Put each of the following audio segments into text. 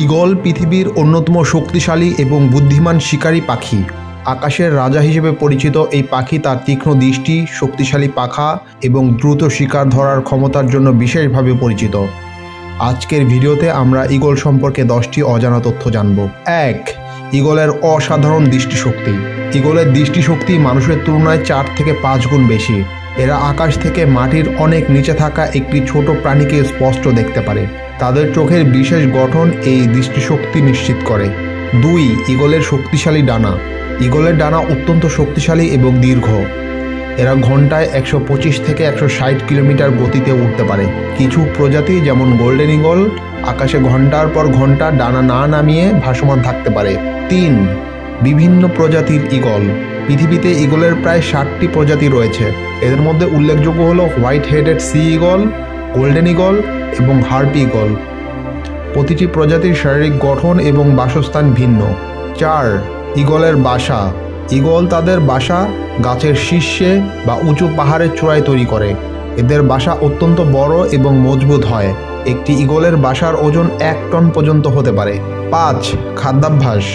Eagle পৃথিবীর অন্যতম শক্তিশালী এবং বুদ্ধিমান শিকারী পাখি। আকাশের রাজা হিসেবে পরিচিত এই পাখি তার তীক্ষ্ণ দৃষ্টি, শক্তিশালী পাখা এবং দ্রুত শিকার ধরার ক্ষমতার জন্য বিশেষভাবে পরিচিত। আজকের ভিডিওতে আমরা ঈগল সম্পর্কে 10টি অজানা তথ্য জানব। 1. ঈগলের অসাধারণ দৃষ্টিশক্তি। ঈগলের দৃষ্টিশক্তি মানুষের তুলনায় 4 থেকে 5 গুণ বেশি। এরা আকাশ থেকে মাটির অনেক নিচে থাকা একটি ছোট প্রাণীকে স্পষ্ট দেখতে পারে। তাদের চোখের বিশেষ গঠন এই দৃষ্টিশক্তি নিশ্চিত করে। 2. ঈগলের শক্তিশালী ডানা। ঈগলের ডানা অত্যন্ত শক্তিশালী এবং দীর্ঘ। এরা ঘন্টায় 125 থেকে 160 কিলোমিটার গতিতে উঠতে পারে। কিছু প্রজাতি যেমন গোল্ডেন ঈগল আকাশে ঘন্টার পর ঘন্টা ডানা না নামিয়ে ভাসমান থাকতে পারে। 3. বিভিন্ন প্রজাতির ঈগল। পৃথিবীতে ঈগলের প্রায় 60টি প্রজাতি রয়েছে। এদের মধ্যে উল্লেখযোগ্য হলো white headed sea eagle, golden eagle এবং হার্পি ঈগল। প্রতিটি প্রজাতির শারীরিক গঠন এবং বাসস্থান ভিন্ন। 4. ঈগলের বাসা। ঈগল তাদের বাসা গাছের শীর্ষে বা উঁচু পাহাড়ের চূড়ায় তৈরি করে। এদের বাসা অত্যন্ত বড় এবং মজবুত হয়। একটি ঈগলের বাসার ওজন 1 টন পর্যন্ত হতে পারে। 5. খাদ্যাভ্যাস।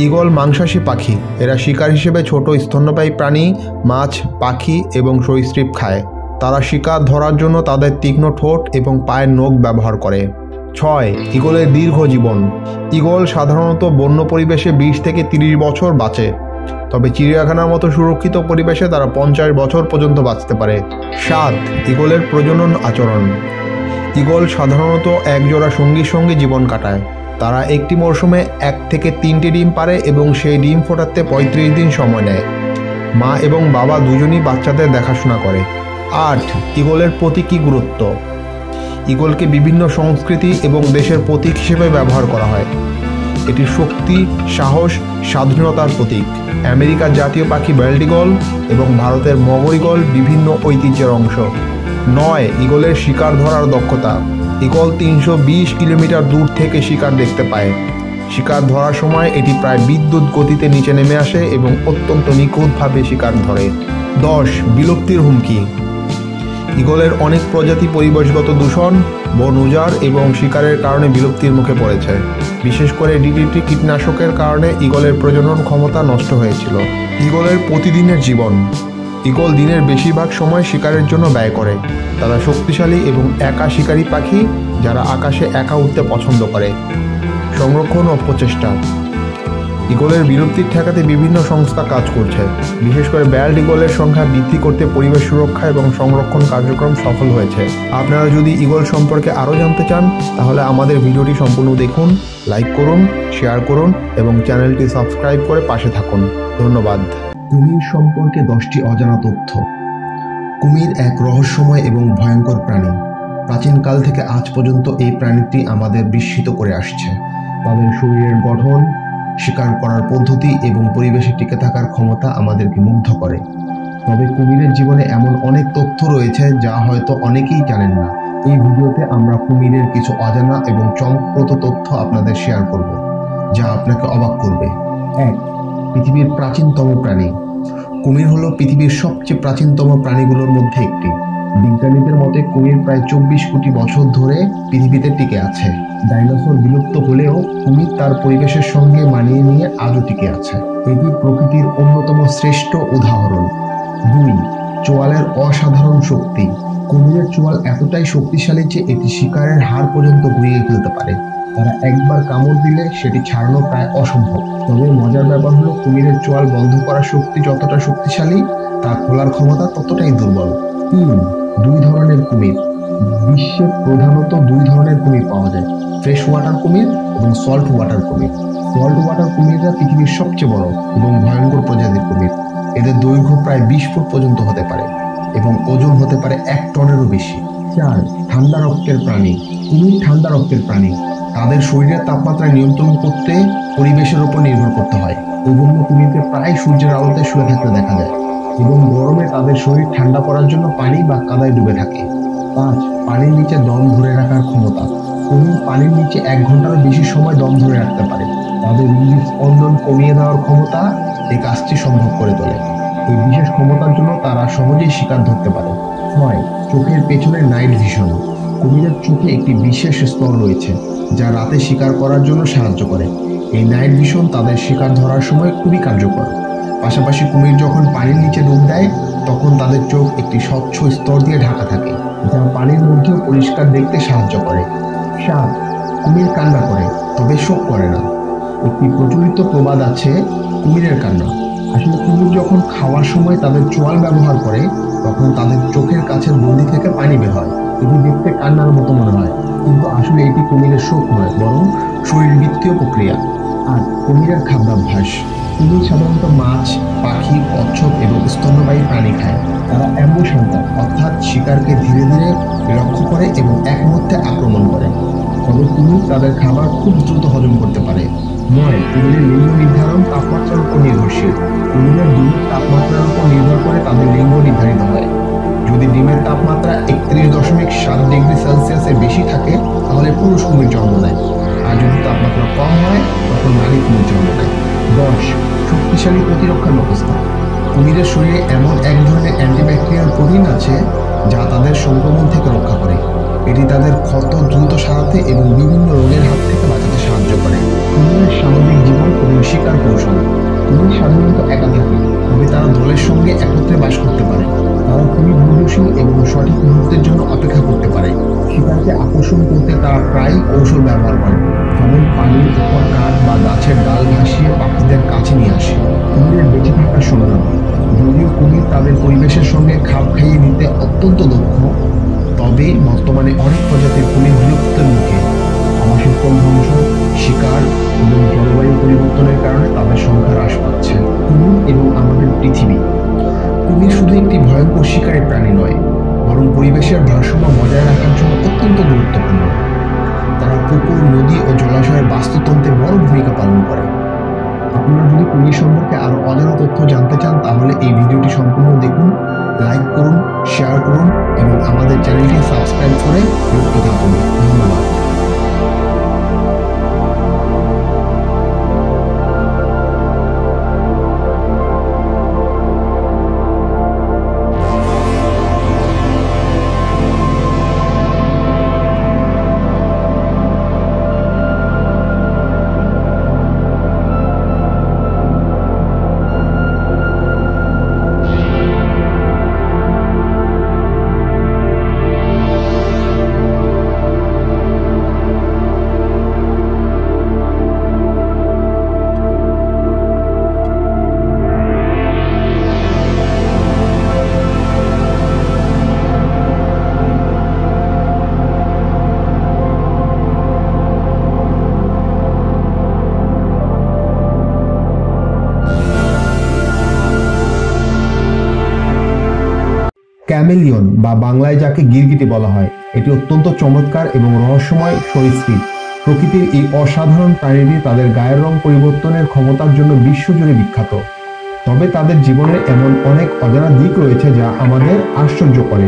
ঈগল মাংসাশী পাখি। এরা শিকার হিসেবে ছোট স্তন্যপায়ী প্রাণী, মাছ, পাখি এবং সরীসৃপ খায়। তারা শিকার ধরার জন্য তাদের তীক্ষ্ণ ঠোঁট এবং পায়ের নখ ব্যবহার করে। 6. ঈগলের দীর্ঘ জীবন। ঈগল সাধারণত বন্য পরিবেশে 20 থেকে 30 বছর বাঁচে, তবে চিড়িয়াখানার মতো সুরক্ষিত পরিবেশে তারা 50 বছর পর্যন্ত বাঁচতে পারে। 7. ঈগলের প্রজনন আচরণ। ঈগল সাধারণত একজোড়া সঙ্গীর সঙ্গে জীবন কাটায়। তারা একটি মরশুমে 1 থেকে 3টি ডিম পারে এবং সেই ডিম ফোটাতে 35 দিন সময় নেয়। মা এবং বাবা দুজনই বাচ্চাদের দেখাশোনা করে। 8. ঈগলের প্রতীকী গুরুত্ব। ঈগলকে বিভিন্ন সংস্কৃতি এবং দেশের প্রতীক হিসেবে ব্যবহার করা হয়। এটি শক্তি, সাহস, স্বাধীনতার প্রতীক। আমেরিকার জাতীয় পাখি বেল্ট ঈগল এবং ভারতের মগর ঈগল বিভিন্ন ঐতিহ্যের অংশ। 9. ঈগলের শিকার ধরার দক্ষতা। ঈগল 320 কিলোমিটার দূর থেকে শিকার দেখতে পায়। শিকার ধরার সময় এটি প্রায় বিদ্যুৎ গতিতে নিচে নেমে আসে এবং অত্যন্ত নিখুঁতভাবে শিকার ধরে। 10. বিলুপ্তির হুমকি। ঈগলের অনেক প্রজাতি পরিবেশগত দূষণ, বন উজাড় এবং শিকারের কারণে বিলুপ্তির মুখে পড়েছে। বিশেষ করে ডিডিটি কীটনাশকের কারণে ঈগলের প্রজনন ক্ষমতা নষ্ট হয়েছিল। ঈগলের প্রতিদিনের জীবন। ঈগল দিনের বেশিরভাগ সময় শিকারের জন্য ব্যয় করে। তারা শক্তিশালী এবং একা শিকারী পাখি যারা আকাশে একা উঠতে পছন্দ করে। সংরক্ষণ ও প্রচেষ্টা। ঈগলের বিলুপ্তি ঠেকাতে বিভিন্ন সংস্থা কাজ করছে। বিশেষ করে বেল্ট ঈগলের সংখ্যা বৃদ্ধি করতে পরিবেশ সুরক্ষা এবং সংরক্ষণ কার্যক্রম সফল হয়েছে। আপনারা যদি ঈগল সম্পর্কে আরও জানতে চান তাহলে আমাদের ভিডিওটি সম্পূর্ণ দেখুন, লাইক করুন, শেয়ার করুন এবং চ্যানেলটি সাবস্ক্রাইব করে পাশে থাকুন। ধন্যবাদ। কুমির সম্পর্কে 10টি অজানা তথ্য। কুমির এক রহস্যময় এবং ভয়ঙ্কর প্রাণী। প্রাচীনকাল থেকে আজ পর্যন্ত এই প্রাণীটি আমাদের বিস্মিত করে আসছে। তাদের শরীরের গঠন, শিকার করার পদ্ধতি এবং পরিবেশে টিকে থাকার ক্ষমতা আমাদেরকে মুগ্ধ করে। তবে কুমিরের জীবনে এমন অনেক তথ্য রয়েছে যা হয়তো অনেকেই জানেন না। এই ভিডিওতে আমরা কুমিরের কিছু অজানা এবং চমকপ্রদ তথ্য আপনাদের শেয়ার করব, যা আপনাকে অবাক করবে। 1. পৃথিবীর প্রাচীনতম প্রাণী। কুমির হলো পৃথিবীর সবচেয়ে প্রাচীনতম প্রাণীগুলোর মধ্যে একটি। বিজ্ঞানীদের মতে কুমির প্রায় 24 কোটি বছর ধরে পৃথিবীতে টিকে আছে। ডাইনোসর বিলুপ্ত হলেও কুমির তার পরিবেশের সঙ্গে মানিয়ে নিয়ে আজও টিকে আছে। এটি প্রকৃতির অন্যতম শ্রেষ্ঠ উদাহরণ। 2. চোয়ালের অসাধারণ শক্তি। কুমিরের চোয়াল এতটাই শক্তিশালী যে এটি শিকারের হাড় পর্যন্ত ঘুরিয়ে ফেলতে পারে। তারা একবার কামড় দিলে সেটি ছাড়ানো প্রায় অসম্ভব। তবে মজার ব্যাপার হলো কুমিরের চোয়াল বন্ধ করার শক্তি যতটা শক্তিশালী, তা খোলার ক্ষমতা ততটাই দুর্বল। 3. 2 ধরনের কুমির। বিশ্বে প্রধানত 2 ধরনের কুমির পাওয়া যায়: ফ্রেশ ওয়াটার কুমির এবং সল্ট ওয়াটার কুমির। সল্ট ওয়াটার কুমিররা পৃথিবীর সবচেয়ে বড় এবং ভয়ঙ্কর প্রজাতির কুমির। এদের দৈর্ঘ্য প্রায় 20 ফুট পর্যন্ত হতে পারে এবং ওজন হতে পারে 1 টনেরও বেশি। 4. ঠান্ডা রক্তের প্রাণী। কুমির ঠান্ডা রক্তের প্রাণী। তাদের শরীরের তাপমাত্রা নিয়ন্ত্রণ করতে পরিবেশের উপর নির্ভর করতে হয়। এই জন্য কুমিরকে প্রায় সূর্যের আলোতে শুয়ে থাকতে দেখা যায় এবং গরমে তাদের শরীর ঠান্ডা করার জন্য পানি বা কাদায় ডুবে থাকে। 5. পানির নিচে দম ধরে রাখার ক্ষমতা। কুমির পানির নিচে 1 ঘন্টারও বেশি সময় দম ধরে রাখতে পারে। তাদের হৃদস্পন্দন কমিয়ে দেওয়ার ক্ষমতা এই কাজটি সম্ভব করে তোলে। এই বিশেষ ক্ষমতার জন্য তারা সহজেই শিকার ধরতে পারে। 6. চোখের পেছনে নাইট ভিশন। কুমিরের চোখে একটি বিশেষ স্তর রয়েছে যা রাতে শিকার করার জন্য সাহায্য করে। এই নাইট ভিশন তাদের শিকার ধরার সময় খুবই কার্যকর। পাশাপাশি কুমির যখন পানির নিচে ডুব দেয় তখন তাদের চোখ একটি স্বচ্ছ স্তর দিয়ে ঢাকা থাকে, যা পানির মধ্যেও পরিষ্কার দেখতে সাহায্য করে। 7. কুমির কান্না করে তবে শোক করে না। একটি প্রচলিত প্রবাদ আছে কুমিরের কান্না। আসলে কুমির যখন খাওয়ার সময় তাদের চোয়াল ব্যবহার করে তখন তাদের চোখের কাছের বন্দি থেকে পানি বের হয়। এটি দেখতে কান্নার মতো মনে হয়, কিন্তু আসলে এটি কুমিরের শোক নয়, বরং শরীরবৃত্তীয় প্রক্রিয়া। আর কুমিরের খাদ্যাভ্যাস। কুমির সাধারণত মাছ, পাখি, কচ্ছপ এবং স্তন্যপায়ী প্রাণী খায়। তারা অ্যাম্বুশ হান্টার, অর্থাৎ শিকারকে ধীরে ধীরে লক্ষ্য করে এবং একমুহূর্তে আক্রমণ করে। তবে কুমির তাদের খাবার খুব দ্রুত হজম করতে পারে। 9. কুমিরের লিঙ্গ নির্ধারণ তাপমাত্রার উপর নির্ভরশীল। কুমিরের ডিমের তাপমাত্রার উপর নির্ভর করে তাদের লিঙ্গ নির্ধারিত হয়। যদি ডিমের তাপমাত্রা 31.7 ডিগ্রি সেলসিয়াসের বেশি থাকে তাহলে পুরুষ কুমির জন্ম নেয়, আর যদি তাপমাত্রা কম হয় তখন নারী কুমির জন্ম নেয়। 10. শক্তিশালী প্রতিরক্ষা ব্যবস্থা। কুমিরের শরীরে এমন এক ধরনের অ্যান্টিব্যাকটেরিয়াল প্রোটিন আছে যা তাদের সংক্রমণ থেকে রক্ষা করে। এটি তাদের ক্ষত দ্রুত সারাতে এবং বিভিন্ন রোগের হাত থেকে বাঁচাতে সাহায্য করে। কুমিরের স্বাভাবিক জীবন এবং শিকার কৌশল। কুমির সাধারণত একা থাকে, তবে তারা দলের সঙ্গে একত্রে বাস করতে পারে। তারা খুবই ধৈর্যশীল এবং সঠিক মুহূর্তের জন্য অপেক্ষা করতে পারে। শিকারকে আকর্ষণ করতে তারা প্রায়ই কৌশল ব্যবহার করে, যেমন পানির উপর কাঠ বা গাছের ডাল ভাসিয়ে পাখিদের কাছে নিয়ে আসে। কুমিরের বেঁচে থাকার সংগ্রাম। যদিও কুমির তাদের পরিবেশের সঙ্গে খাপ খাইয়ে নিতে অত্যন্ত দক্ষ, তবে বর্তমানে অনেক প্রজাতির কুমির বিলুপ্তের মুখে। আবাসস্থল ধ্বংস, শিকার এবং জলবায়ু পরিবর্তনের কারণে তাদের সংখ্যা হ্রাস পাচ্ছে। কুমির এবং আমাদের পৃথিবী। কুমির শুধু একটি ভয়ঙ্কর শিকারী প্রাণী নয়, বরং পরিবেশের ভারসাম্য বজায় রাখার জন্য অত্যন্ত গুরুত্বপূর্ণ। তারা পুকুর, নদী ও জলাশয়ের বাস্তুতন্ত্রে বড় ভূমিকা পালন করে। আপনারা যদি কুমির সম্পর্কে আরো অজানা তথ্য জানতে চান তাহলে এই ভিডিওটি সম্পূর্ণ দেখুন, লাইক করুন, শেয়ার করুন এবং আমাদের চ্যানেলটি সাবস্ক্রাইব করে যুক্ত থাকুন। ধন্যবাদ। ক্যামেলিয়ন বা বাংলায় যাকে গিরগিটি বলা হয়, এটি অত্যন্ত চমৎকার এবং রহস্যময় সরীসৃপ। প্রকৃতির এই অসাধারণ প্রাণীটি তাদের গায়ের রং পরিবর্তনের ক্ষমতার জন্য বিশ্বজুড়ে বিখ্যাত। তবে তাদের জীবনের এমন অনেক অজানা দিক রয়েছে যা আমাদের আশ্চর্য করে।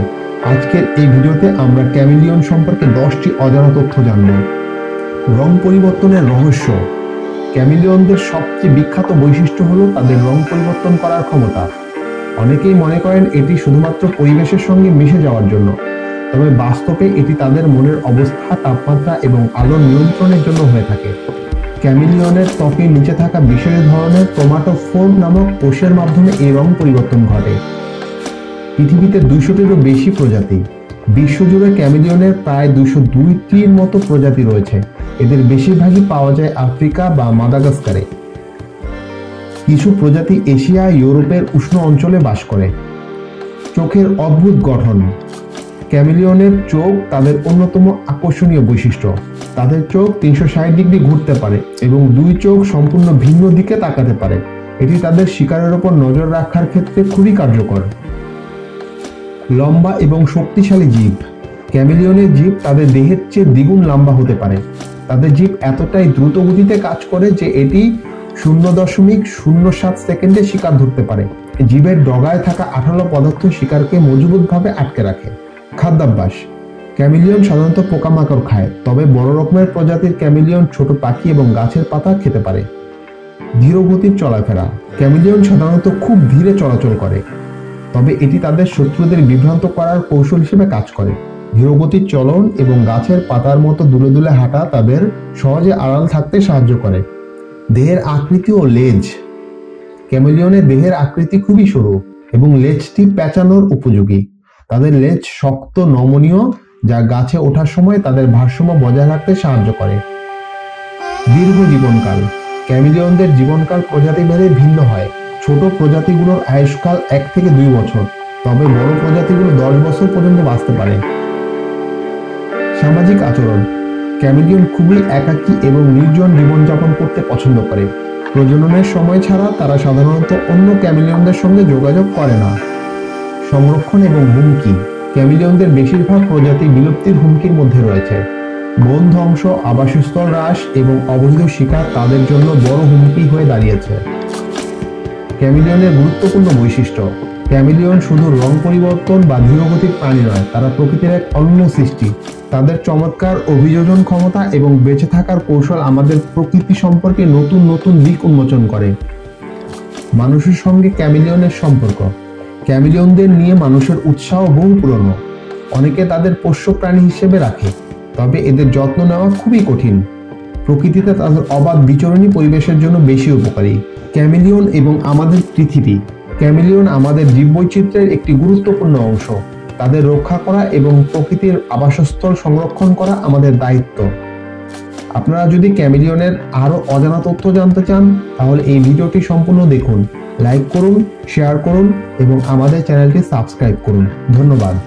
আজকের এই ভিডিওতে আমরা ক্যামেলিয়ন সম্পর্কে 10টি অজানা তথ্য জানব। রং পরিবর্তনের রহস্য। ক্যামেলিয়নদের সবচেয়ে বিখ্যাত বৈশিষ্ট্য হলো তাদের রং পরিবর্তন করার ক্ষমতা। অনেকেই মনে করেন এটি শুধুমাত্র পরিবেশের সঙ্গে মিশে যাওয়ার জন্য, তবে বাস্তবে এটি তাদের মনের অবস্থা, তাপমাত্রা এবং আলোর নিয়ন্ত্রণের জন্য হয়ে থাকে। ক্যামেলিয়নের ত্বকের নিচে থাকা বিশেষ ধরনের ক্রোমাটোফোর নামক কোষের মাধ্যমে এই রং পরিবর্তন ঘটে। পৃথিবীতে 200টিরও বেশি প্রজাতি। বিশ্বজুড়ে ক্যামেলিয়নের প্রায় 202টির মতো প্রজাতি রয়েছে। এদের বেশিরভাগই পাওয়া যায় আফ্রিকা বা মাদাগাস্কারে। কিছু প্রজাতি এশিয়া, ইউরোপের উষ্ণ অঞ্চলে বাস করে। চোখের অদ্ভুত গঠন। ক্যামেলিয়নের চোখ তাদের অন্যতম আকর্ষণীয় বৈশিষ্ট্য। তাদের চোখ 360 ডিগ্রি ঘুরতে পারে এবং দুই চোখ সম্পূর্ণ ভিন্ন দিকে তাকাতে পারে। এটি তাদের শিকারের উপর নজর রাখার ক্ষেত্রে খুবই কার্যকর। লম্বা এবং শক্তিশালী জিভ। ক্যামেলিয়নের জিভ তাদের দেহের চেয়ে দ্বিগুণ লম্বা হতে পারে। তাদের জিভ এতটাই দ্রুত গতিতে কাজ করে যে এটি 0.07 সেকেন্ডে শিকার ধরতে পারে। জিভের ডগায় থাকা আঠালো পদার্থ শিকারকে মজবুতভাবে আটকে রাখে। খাদ্যাভ্যাস। ক্যামেলিয়ন সাধারণত পোকামাকড় খায়, তবে বড় রকমের প্রজাতির ক্যামেলিয়ন ছোট পাখি এবং গাছের পাতা খেতে পারে। ধীর গতির চলাফেরা। ক্যামেলিয়ন সাধারণত খুব ধীরে চলাচল করে, তবে এটি তাদের শত্রুদের বিভ্রান্ত করার কৌশল হিসেবে কাজ করে। ধীরগতির চলন এবং গাছের পাতার মতো দুলে দুলে হাঁটা তাদের সহজে আড়াল থাকতে সাহায্য করে। দেহের আকৃতি ও লেজ। ক্যামেলিয়নের দেহের আকৃতি খুবই সরু এবং লেজটি পেঁচানোর উপযোগী। তাদের লেজ শক্ত নমনীয়, যা গাছে ওঠার সময় তাদের ভারসাম্য বজায় রাখতে সাহায্য করে। দীর্ঘ জীবনকাল। ক্যামেলিয়নদের জীবনকাল প্রজাতি ভেদে ভিন্ন হয়। ছোট প্রজাতিগুলোর আয়ুষ্কাল 1 থেকে 2 বছর, তবে বড় প্রজাতিগুলো 10 বছর পর্যন্ত বাঁচতে পারে। সামাজিক আচরণ। ক্যামেলিয়ন খুবই একাকী এবং নির্জন জীবনযাপন করতে পছন্দ করে। প্রজননের সময় ছাড়া তারা সাধারণত অন্য ক্যামেলিয়নদের সঙ্গে যোগাযোগ করে না। সংরক্ষণ এবং হুমকি। ক্যামেলিয়নদের বেশিরভাগ প্রজাতি বিলুপ্তির হুমকির মধ্যে রয়েছে। বন ধ্বংস, আবাসস্থল হ্রাস এবং অবৈধ শিকার তাদের জন্য বড় হুমকি হয়ে দাঁড়িয়েছে। ক্যামেলিয়নের গুরুত্বপূর্ণ বৈশিষ্ট্য। ক্যামেলিয়ন শুধু রং পরিবর্তন বা ধীরগতির প্রাণী নয়, তারা প্রকৃতির এক অনন্য সৃষ্টি। তাদের চমৎকার অভিযোজন ক্ষমতা এবং বেঁচে থাকার কৌশল আমাদের প্রকৃতি সম্পর্কে নতুন নতুন দিক উন্মোচন করে। মানুষের সঙ্গে ক্যামেলিয়নের সম্পর্ক। ক্যামেলিয়নদের নিয়ে মানুষের উৎসাহ বহু পুরনো। অনেকে তাদের পোষ্য প্রাণী হিসেবে রাখে, তবে এদের যত্ন নেওয়া খুবই কঠিন। প্রকৃতিতে তাদের অবাধ বিচরণী পরিবেশের জন্য বেশি উপকারী। ক্যামেলিয়ন এবং আমাদের পৃথিবী। ক্যামেলিয়ন আমাদের জীববৈচিত্র্যের একটি গুরুত্বপূর্ণ অংশ। তাদের রক্ষা করা এবং প্রকৃতির আবাসস্থল সংরক্ষণ করা আমাদের দায়িত্ব। আপনারা যদি ক্যামেলিয়নের আরও অজানা তথ্য জানতে চান, তাহলে এই ভিডিওটি সম্পূর্ণ দেখুন, লাইক করুন, শেয়ার করুন এবং আমাদের চ্যানেলটি সাবস্ক্রাইব করুন। ধন্যবাদ।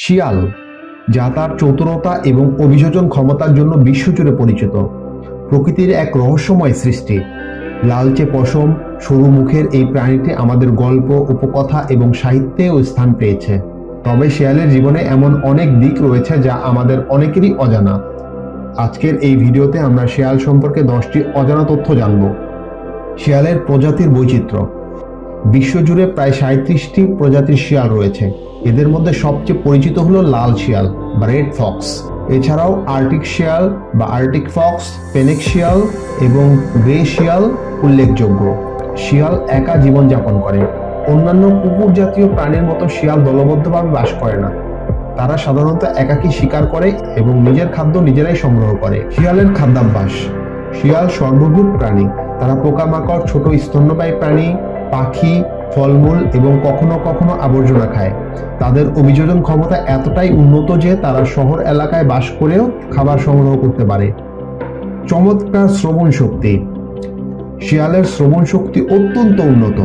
শিয়াল, যা তার চতুরতা এবং অভিযোজন ক্ষমতার জন্য বিশ্বজুড়ে পরিচিত। প্রকৃতির এক রহস্যময় সৃষ্টি। লালচে পশম, সরু মুখের এই প্রাণীটি আমাদের গল্প, উপকথা এবং সাহিত্যেও স্থান পেয়েছে। তবে শিয়ালের জীবনে এমন অনেক দিক রয়েছে যা আমাদের অনেকেরই অজানা। আজকের এই ভিডিওতে আমরা শিয়াল সম্পর্কে 10টি অজানা তথ্য জানব। শিয়ালের প্রজাতির বৈচিত্র্য। বিশ্বজুড়ে প্রায় 37টি প্রজাতির শিয়াল রয়েছে। এদের মধ্যে সবচেয়ে পরিচিত হলো লাল শিয়াল বা রেড ফক্স। এছাড়াও আর্কটিক শিয়াল বা আর্কটিক ফক্স, ফেনেক শিয়াল এবং গ্রে শিয়াল উল্লেখযোগ্য। শিয়াল একা জীবনযাপন করে। অন্যান্য কুকুর জাতীয় প্রাণীর মতো শিয়াল দলবদ্ধভাবে বাস করে না। তারা সাধারণত একাকী শিকার করে এবং নিজের খাদ্য নিজেরাই সংগ্রহ করে। শিয়ালের খাদ্যাভ্যাস। শিয়াল সর্বভূক প্রাণী। তারা পোকামাকড়, ছোট স্তন্যপায়ী প্রাণী, পাখি, ফলমূল এবং কখনো কখনো আবর্জনা খায়। তাদের অভিযোজন ক্ষমতা এতটাই উন্নত যে তারা শহর এলাকায় বাস করেও খাবার সংগ্রহ করতে পারে। চমৎকার শ্রবণ শক্তি। শিয়ালের শ্রবণ শক্তি অত্যন্ত উন্নত।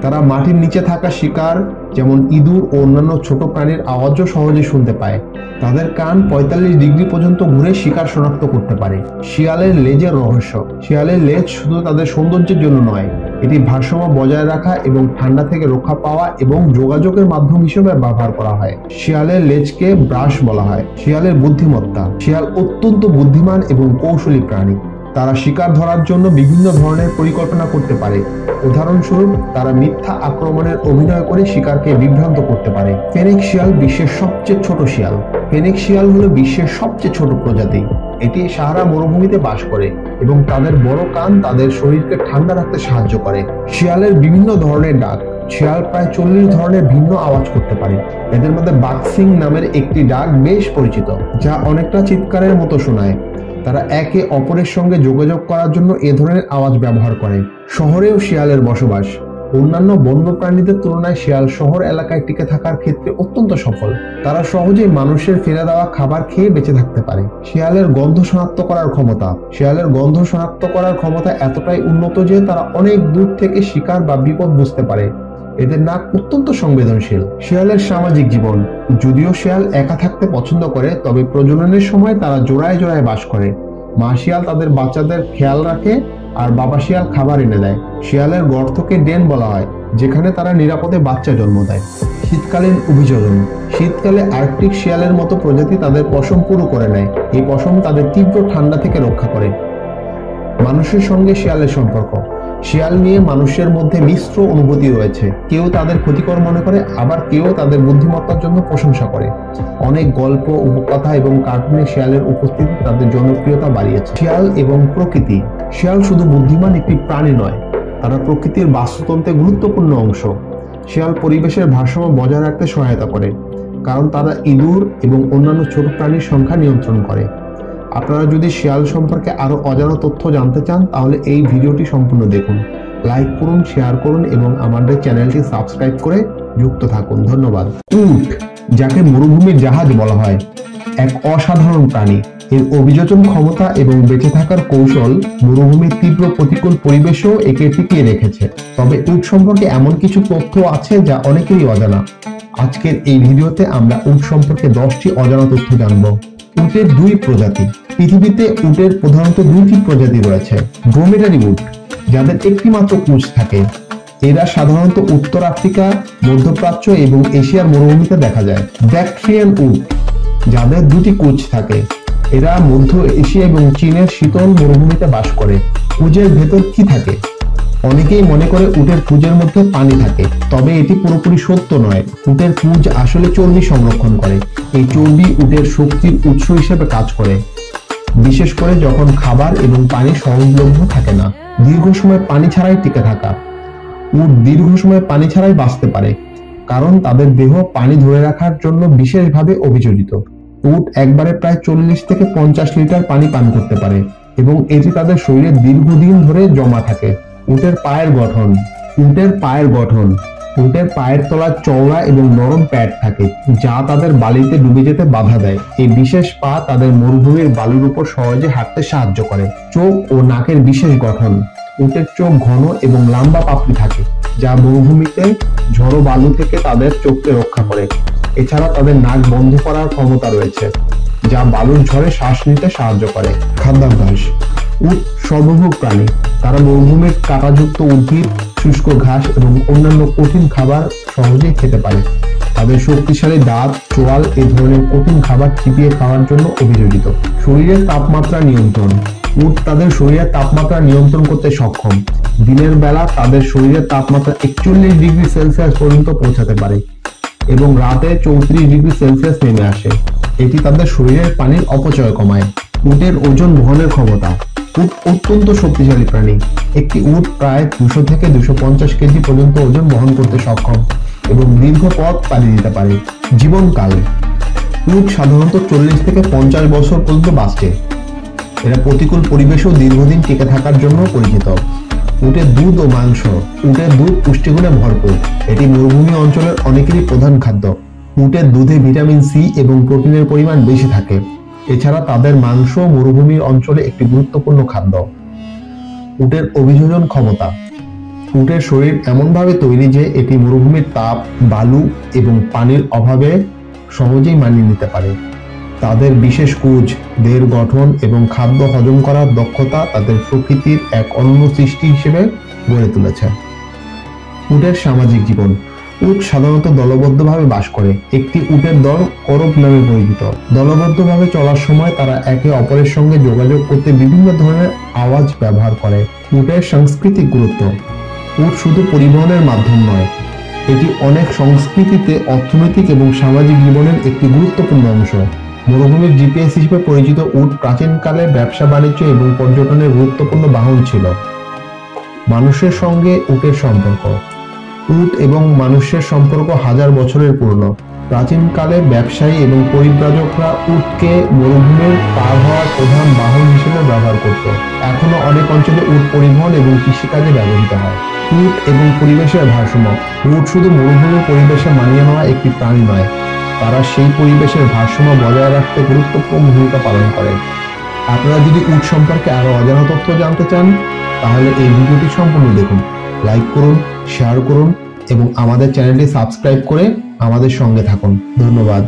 তারা মাটির নিচে থাকা শিকার যেমন ইঁদুর ও অন্যান্য ছোট প্রাণীর আওয়াজও সহজে শুনতে পায়। তাদের কান ৪৫ ডিগ্রি পর্যন্ত ঘুরে শিকার শনাক্ত করতে পারে। শিয়ালের লেজের রহস্য। শিয়ালের লেজ শুধু তাদের সৌন্দর্যের জন্য নয়, এটি ভারসাম্য বজায় রাখা এবং ঠান্ডা থেকে রক্ষা পাওয়া এবং যোগাযোগের মাধ্যম হিসেবে ব্যবহার করা হয়। শিয়ালের লেজকে ব্রাশ বলা হয়। শিয়ালের বুদ্ধিমত্তা। শিয়াল অত্যন্ত বুদ্ধিমান এবং কৌশলী প্রাণী। তারা শিকার ধরার জন্য বিভিন্ন ধরনের পরিকল্পনা করতে পারে। উদাহরণস্বরূপ, তারা মিথ্যা আক্রমণের অভিনয় করে শিকারকে বিভ্রান্ত করতে পারে। ফেনিক শিয়াল বিশ্বের সবচেয়ে ছোট শিয়াল। ফেনিক শিয়াল হলো বিশ্বের সবচেয়ে ছোট প্রজাতি। এটি সাহারা মরুভূমিতে বাস করে এবং তাদের বড় কান তাদের শরীরকে ঠান্ডা রাখতে সাহায্য করে। শিয়ালের বিভিন্ন ধরনের ডাক। শিয়াল প্রায় ৪০ ধরনের ভিন্ন আওয়াজ করতে পারে। এদের মধ্যে বাক্সিং নামের একটি ডাক বেশ পরিচিত, যা অনেকটা চিৎকারের মতো শোনায়। তারা একে অপরের সঙ্গে যোগাযোগ করার জন্য এ ধরনের আওয়াজ ব্যবহার করে। শহরেও শিয়ালের বসবাস। অন্যান্য বন্য প্রাণীদের তুলনায় শিয়াল শহর এলাকায় টিকে থাকার ক্ষেত্রে অত্যন্ত সফল। তারা সহজেই মানুষের ফেলে দেওয়া খাবার খেয়ে বেঁচে থাকতে পারে। শিয়ালের গন্ধ শনাক্ত করার ক্ষমতা। শিয়ালের গন্ধ শনাক্ত করার ক্ষমতা এতটাই উন্নত যে তারা অনেক দূর থেকে শিকার বা বিপদ বুঝতে পারে। এদের নাক অত্যন্ত সংবেদনশীল। শিয়ালের সামাজিক জীবন। যদিও শিয়াল একা থাকতে পছন্দ করে, তবে প্রজননের সময় তারা জোড়ায় জোড়ায় বাস করে। মা শিয়াল তাদের বাচ্চাদের খেয়াল রাখে আর বাবা শিয়াল খাবার এনে দেয়। শিয়ালের গর্তকে ডেন বলা হয়, যেখানে তারা নিরাপদে বাচ্চা জন্ম দেয়। শীতকালীন অভিযোজন। শীতকালে আর্কটিক শিয়ালের মতো প্রজাতি তাদের পশম পুরো করে নেয়। এই পশম তাদের তীব্র ঠান্ডা থেকে রক্ষা করে। মানুষের সঙ্গে শিয়ালের সম্পর্ক। শিয়াল নিয়ে মানুষের মধ্যে মিশ্র অনুভূতি রয়েছে। কেউ তাদের ক্ষতিকর মনে করে, আবার কেউ তাদের বুদ্ধিমত্তার জন্য প্রশংসা করে। অনেক গল্প, উপকথা এবং কার্টুনে শিয়ালের উপস্থিতি তাদের জনপ্রিয়তা বাড়িয়েছে। শিয়াল এবং প্রকৃতি। শিয়াল শুধু বুদ্ধিমান একটি প্রাণী নয়, তারা প্রকৃতির বাস্তুতন্ত্রে গুরুত্বপূর্ণ অংশ। শিয়াল পরিবেশের ভারসাম্য বজায় রাখতে সহায়তা করে, কারণ তারা ইঁদুর এবং অন্যান্য ছোট প্রাণীর সংখ্যা নিয়ন্ত্রণ করে। আপনারা যদি শিয়াল সম্পর্কে আরো অজানা তথ্য জানতে চান, তাহলে এই ভিডিওটি সম্পূর্ণ দেখুন, লাইক করুন, শেয়ার করুন এবং আমাদের চ্যানেলটি সাবস্ক্রাইব করে যুক্ত থাকুন। ধন্যবাদ। উট, যাকে মরুভূমির জাহাজ বলা হয়, এক অসাধারণ প্রাণী। এর অভিযোজন ক্ষমতা এবং বেঁচে থাকার কৌশল মরুভূমির তীব্র প্রতিকূল পরিবেশেও একে টিকিয়ে রেখেছে। তবে উট সম্পর্কে এমন কিছু তথ্য আছে যা অনেকেরই অজানা। আজকের এই ভিডিওতে আমরা উট সম্পর্কে 10টি অজানা তথ্য জানব। উটের 2 প্রজাতি। পৃথিবীতে উটের প্রধানত 2টি প্রজাতি রয়েছে। ড্রোমেডারি উট, যাদের একটি মাত্র পূঁছ থাকে। এরা সাধারণত উত্তর আফ্রিকা, মধ্যপ্রাচ্য এবং এশিয়ার মরুভূমিতে দেখা যায়। ব্যাকট্রিয়ান উট, যাদের 2টি পূঁছ থাকে। এরা মধ্য এশিয়া এবং চীনের শীতল মরুভূমিতে বাস করে। পূঁজের ভেতর কি থাকে? অনেকেই মনে করে উটের পূঁজের মধ্যে পানি থাকে, তবে এটি পুরোপুরি সত্য নয়। উটের পূঁজ আসলে চর্বি সংরক্ষণ করে। এই চর্বি উটের শক্তির উৎস হিসেবে কাজ করে, বিশেষ করে যখন খাবার এবং পানি সহজলভ্য থাকে না। দীর্ঘ সময় পানি ছাড়াই টিকে থাকা। উট দীর্ঘ সময় পানি ছাড়াই বাঁচতে পারে, কারণ তাদের দেহ পানি ধরে রাখার জন্য বিশেষভাবে অভিযোজিত। উট একবারে প্রায় 40 থেকে 50 লিটার পানি পান করতে পারে এবং এটি তাদের শরীরে দীর্ঘদিন ধরে জমা থাকে। উটের পায়ের গঠন। উটের পায়ের গঠন। উটের পায়ের তলায় চওড়া এবং নরম প্যাড থাকে, যা তাদের বালিতে ডুবে যেতে বাধা দেয়। এই বিশেষ পা তাদের মরুভূমির বালুর উপর সহজে হাঁটতে সাহায্য করে। চোখ ও নাকের বিশেষ গঠন। উটের চোখ ঘন এবং লম্বা পাপড়ি থাকে, যা মরুভূমিতে ঝড়ো বালু থেকে তাদের চোখকে রক্ষা করে। এছাড়া তাদের নাক বন্ধ করার ক্ষমতা রয়েছে, যা বালুর ঝড়ে শ্বাস নিতে সাহায্য করে। খাদ্যাভ্যাস। উট সর্বভোগ প্রাণী। তারা মরুভূমির কাঁটাযুক্ত উদ্ভিদ, শুষ্ক ঘাস এবং অন্যান্য কঠিন খাবার সহজেই খেতে পারে। তাদের শক্তিশালী দাঁত, চোয়াল এই ধরনের কঠিন খাবার চিবিয়ে খাওয়ার জন্য অভিযোজিত। শরীরের তাপমাত্রা নিয়ন্ত্রণ। উট তাদের শরীরের তাপমাত্রা নিয়ন্ত্রণ করতে সক্ষম। দিনের বেলা তাদের শরীরের তাপমাত্রা 41 ডিগ্রি সেলসিয়াস পর্যন্ত পৌঁছাতে পারে এবং রাতে 34 ডিগ্রি সেলসিয়াস নেমে আসে। এটি তাদের শরীরের পানির অপচয় কমায়। উটের ওজন বহনের ক্ষমতা। উট অত্যন্ত শক্তিশালী প্রাণী। একটি উট প্রায় 200 থেকে 250 কেজি পর্যন্ত ওজন বহন করতে সক্ষম এবং দীর্ঘ পথ পাড়ি দিতে পারে। জীবনকাল। উট সাধারণত 40 থেকে 50 বছর পর্যন্ত বাঁচে। এরা প্রতিকূল পরিবেশেও দীর্ঘদিন টিকে থাকার জন্য পরিচিত। উটের দুধ ও মাংস। উটের দুধ পুষ্টিগুণে ভরপুর। এটি মরুভূমি অঞ্চলের অনেকেরই প্রধান খাদ্য। উটের দুধে ভিটামিন সি এবং প্রোটিনের পরিমাণ বেশি থাকে। এছাড়া তাদের মাংস মরুভূমির অঞ্চলে একটি গুরুত্বপূর্ণ খাদ্য। উটের অভিযোজন ক্ষমতা। উটের শরীর এমনভাবে তৈরি যে এটি মরুভূমির তাপ, বালু এবং পানির অভাবে সহজেই মানিয়ে নিতে পারে। তাদের বিশেষ কুঁজ, দেহের গঠন এবং খাদ্য হজম করার দক্ষতা তাদের প্রকৃতির এক অনন্য সৃষ্টি হিসেবে গড়ে তুলেছে। উটের সামাজিক জীবন। উট সাধারণত দলবদ্ধভাবে বাস করে। একটি উটের দল করব নামে পরিচিত। দলবদ্ধভাবে চলার সময় তারা একে অপরের সঙ্গে যোগাযোগ করতে বিভিন্ন ধরনের আওয়াজ ব্যবহার করে। উটের সাংস্কৃতিক গুরুত্ব। উট শুধু পরিবহনের মাধ্যম নয়, এটি অনেক সংস্কৃতিতে অর্থনৈতিক এবং সামাজিক জীবনের একটি গুরুত্বপূর্ণ অংশ। মরুভূমির জিপিএস হিসেবে পরিচিত উট প্রাচীনকালে ব্যবসা বাণিজ্য এবং পর্যটনের গুরুত্বপূর্ণ বাহন ছিল। মানুষের সঙ্গে উটের সম্পর্ক। উট এবং মানুষের সম্পর্ক হাজার বছরের পুরনো। প্রাচীনকালে ব্যবসায়ী এবং পরিব্রাজকরা উটকে মরুভূমির পার হওয়ার প্রধান বাহন হিসেবে ব্যবহার করত। এখনো অনেক অঞ্চলে উট পরিবহন এবং কৃষিকাজে ব্যবহৃত হয়। উট এবং পরিবেশের ভারসাম্য। উট শুধু মরুভূমির পরিবেশে মানিয়ে নেওয়া একটি প্রাণী নয়, তারা সেই পরিবেশের ভারসাম্য বজায় রাখতে গুরুত্বপূর্ণ ভূমিকা পালন করে। আপনারা যদি উট সম্পর্কে আরো অজানা তথ্য জানতে চান, তাহলে এই ভিডিওটি সম্পূর্ণ দেখুন, লাইক করুন, শেয়ার করুন এবং আমাদের চ্যানেলটি সাবস্ক্রাইব করে আমাদের সঙ্গে থাকুন। ধন্যবাদ।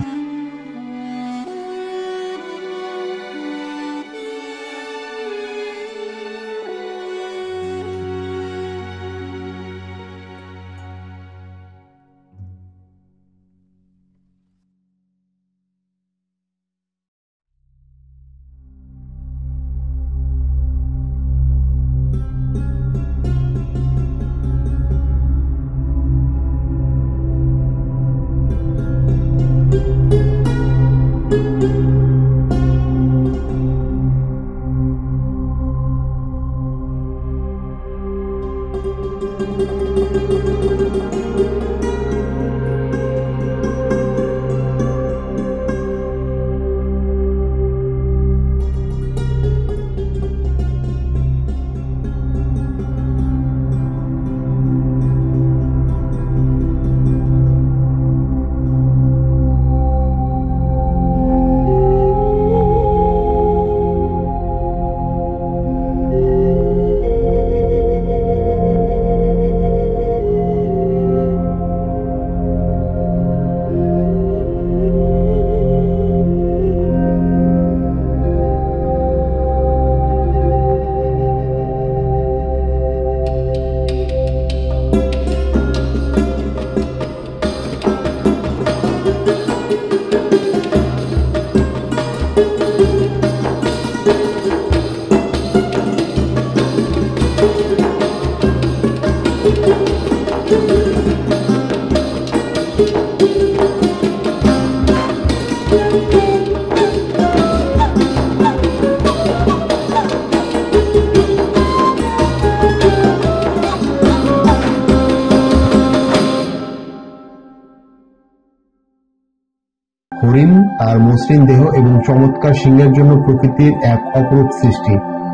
হরিণ তার মসৃণ দেহ এবং চমৎকার শিংয়ের জন্য প্রকৃতির এক অপরূপ সৃষ্টি।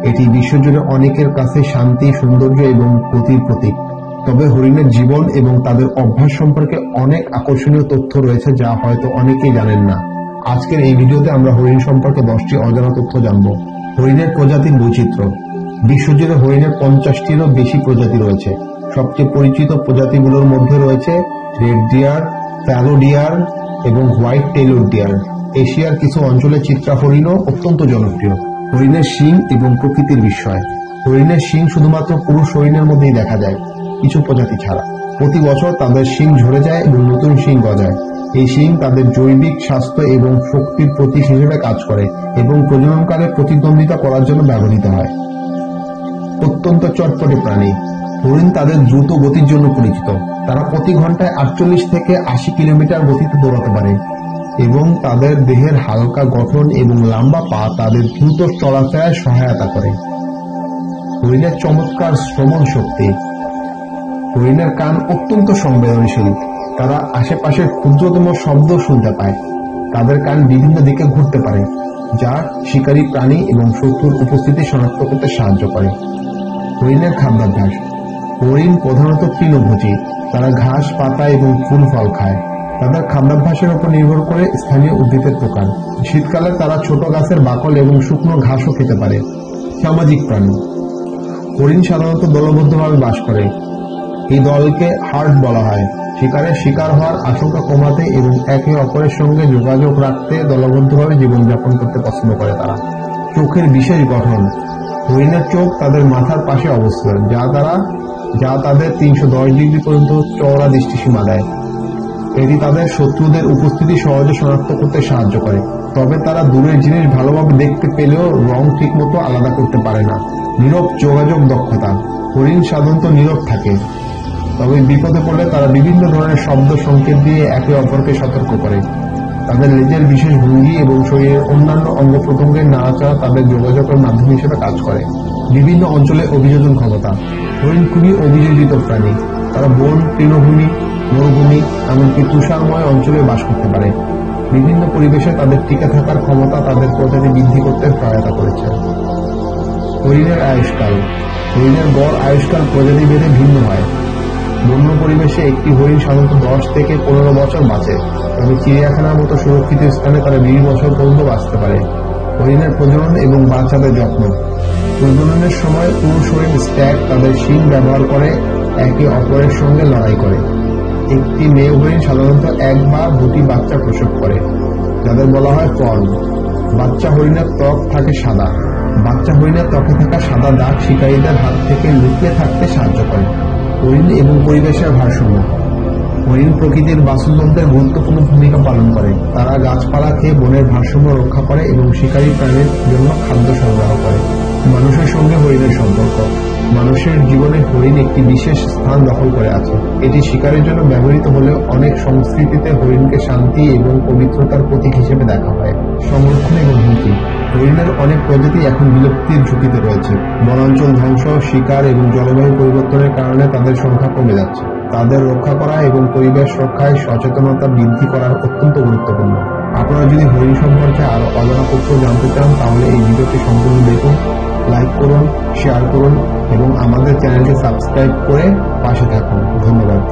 এটি বিশ্বজুড়ে অনেকের কাছে শান্তি, সৌন্দর্য এবং গতির প্রতীক। তবে হরিণের জীবন এবং তাদের অভ্যাস সম্পর্কে অনেক আকর্ষণীয় তথ্য রয়েছে যা হয়তো অনেকেই জানেন না। আজকের এই ভিডিওতে আমরা হরিণ সম্পর্কে 10টি অজানা তথ্য জানব। হরিণের প্রজাতির বৈচিত্র্য। বিশ্বজুড়ে হরিণের 50টিরও বেশি প্রজাতি রয়েছে। সবচেয়ে পরিচিত প্রজাতিগুলোর মধ্যে রয়েছে রেড ডিয়ার, ফ্যালো ডিয়ার এবং হোয়াইট টেইলড ডিয়ার। এশিয়ার কিছু অঞ্চলে চিত্রা হরিণও অত্যন্ত জনপ্রিয়। হরিণের শিং এবং প্রকৃতির বিস্ময়। হরিণের শিং শুধুমাত্র পুরুষ হরিণের মধ্যেই দেখা যায়, কিছু প্রজাতি ছাড়া। প্রতি বছর তাদের শিং ঝরে যায় এবং নতুন শিং গজায়। এই শিং তাদের জৈবিক স্বাস্থ্য এবং শক্তির প্রতীক হিসেবে কাজ করে এবং প্রজননকালে প্রতিদ্বন্দ্বিতা করার জন্য ব্যবহৃত হয়। অত্যন্ত চটপটে প্রাণী। হরিণ তাদের দ্রুত গতির জন্য পরিচিত। তারা প্রতি ঘন্টায় 48 থেকে 80 কিলোমিটার গতিতে দৌড়াতে পারে এবং তাদের দেহের হালকা গঠন এবং লম্বা পা তাদের দ্রুত চলাফেরায় সহায়তা করে। হরিণের চমৎকার শ্রবণ শক্তি। হরিণের কান অত্যন্ত সংবেদনশীল। তারা আশেপাশের ক্ষুদ্রতম শব্দ শুনতে পায়। তাদের কান বিভিন্ন দিকে ঘুরতে পারে, যা শিকারী প্রাণী এবং শত্রুর উপস্থিতি শনাক্ত করতে সাহায্য করে। হরিণের খাদ্যাভ্যাস। হরিণ প্রধানত তৃণভোজী। তারা ঘাস, পাতা এবং ফুল ফল খায়। তাদের খাদ্যাভ্যাসের উপর নির্ভর করে স্থানীয় উদ্ভিদের প্রকার। শীতকালে তারা ছোট গাছের বাকল এবং শুকনো ঘাসও খেতে পারে। সামাজিক প্রাণী। হরিণ সাধারণত দলবদ্ধভাবে বাস করে। এই দলকে হার্ড বলা হয়। শিকারের শিকার হওয়ার আশঙ্কা কমাতে এবং একে অপরের সঙ্গে যোগাযোগ রাখতে দলবদ্ধভাবে জীবনযাপন করতে পছন্দ করে তারা। চোখের বিশেষ গঠন। হরিণের চোখ তাদের মাথার পাশে অবস্থিত, যা তাদের 310 ডিগ্রি পর্যন্ত চওড়া দৃষ্টিসীমা দেয়। এটি তাদের শত্রুদের উপস্থিতি সহজে শনাক্ত করতে সাহায্য করে। তবে তারা দূরের জিনিস ভালোভাবে দেখতে পেলেও রং ঠিকমতো আলাদা করতে পারে না। নীরব যোগাযোগ দক্ষতা। হরিণ সাধারণত নীরব থাকে, তবে বিপদে পড়লে তারা বিভিন্ন ধরনের শব্দ সংকেত দিয়ে একে অপরকে সতর্ক করে। তাদের লেজের বিশেষ ভঙ্গি এবং শরীরের অন্যান্য অঙ্গ প্রত্যঙ্গের নাড়াচাড়া তাদের যোগাযোগের মাধ্যম হিসেবে কাজ করে। বিভিন্ন অঞ্চলে অভিযোজন ক্ষমতা। হরিণ খুবই অভিযোজিত প্রাণী। তারা বন, তৃণভূমি, মরুভূমি, এমনকি তুষারময় অঞ্চলে বাস করতে পারে। বিভিন্ন পরিবেশে তাদের টিকে থাকার ক্ষমতা তাদের প্রজাতি বৃদ্ধি করতে সহায়তা করেছে। হরিণের আয়ুষ্কাল। হরিণের গড় আয়ুষ্কাল প্রজাতি ভেদে ভিন্ন হয়। বন্য পরিবেশে একটি হরিণ সাধারণত 10 থেকে 15 বছর বাঁচে, তবে চিড়িয়াখানার মতো সুরক্ষিত স্থানে তারা 20 বছর পর্যন্ত বাঁচতে পারে। হরিণের প্রজনন এবং বাচ্চাদের যত্ন। প্রজননের সময় পুরুষ হরিণ স্ট্যাগ তাদের শিং ব্যবহার করে একে অপরের সঙ্গে লড়াই করে। একটি মেয়ে হরিণ সাধারণত 1 বা 2টি বাচ্চা প্রসব করে, যাদের বলা হয় ফর্ম। বাচ্চা হরিণের ত্বক থাকে সাদা। বাচ্চা হরিণের ত্বকে থাকা সাদা দাগ শিকারীদের হাত থেকে লুকিয়ে থাকতে সাহায্য করে। হরিণ এবং পরিবেশের ভারসাম্য। হরিণ প্রকৃতির বাস্তুতন্ত্রের গুরুত্বপূর্ণ ভূমিকা পালন করে। তারা গাছপালা খেয়ে বনের ভারসাম্য রক্ষা করে এবং শিকারী প্রাণীর জন্য খাদ্য সরবরাহ করে। মানুষের সঙ্গে হরিণের সম্পর্ক। মানুষের জীবনে হরিণ একটি বিশেষ স্থান দখল করে আছে। এটি শিকারের জন্য ব্যবহৃত হলেও অনেক সংস্কৃতিতে হরিণকে শান্তি এবং পবিত্রতার প্রতীক হিসেবে দেখা হয়। সংরক্ষণ এবং হুমকি। হরিণের অনেক প্রজাতি এখন বিলুপ্তির ঝুঁকিতে রয়েছে। বনাঞ্চল ধ্বংস, শিকার এবং জলবায়ু পরিবর্তনের কারণে তাদের সংখ্যা কমে যাচ্ছে। তাদের রক্ষা করা এবং পরিবেশ রক্ষায় সচেতনতা বৃদ্ধি করা অত্যন্ত গুরুত্বপূর্ণ। আপনারা যদি হরিণ সম্পর্কে আরো অজানা তথ্য জানতে চান, তাহলে এই ভিডিওটি সম্পূর্ণ দেখুন, লাইক করুন, শেয়ার করুন এবং আমাদের চ্যানেলকে সাবস্ক্রাইব করে পাশে থাকুন। ধন্যবাদ।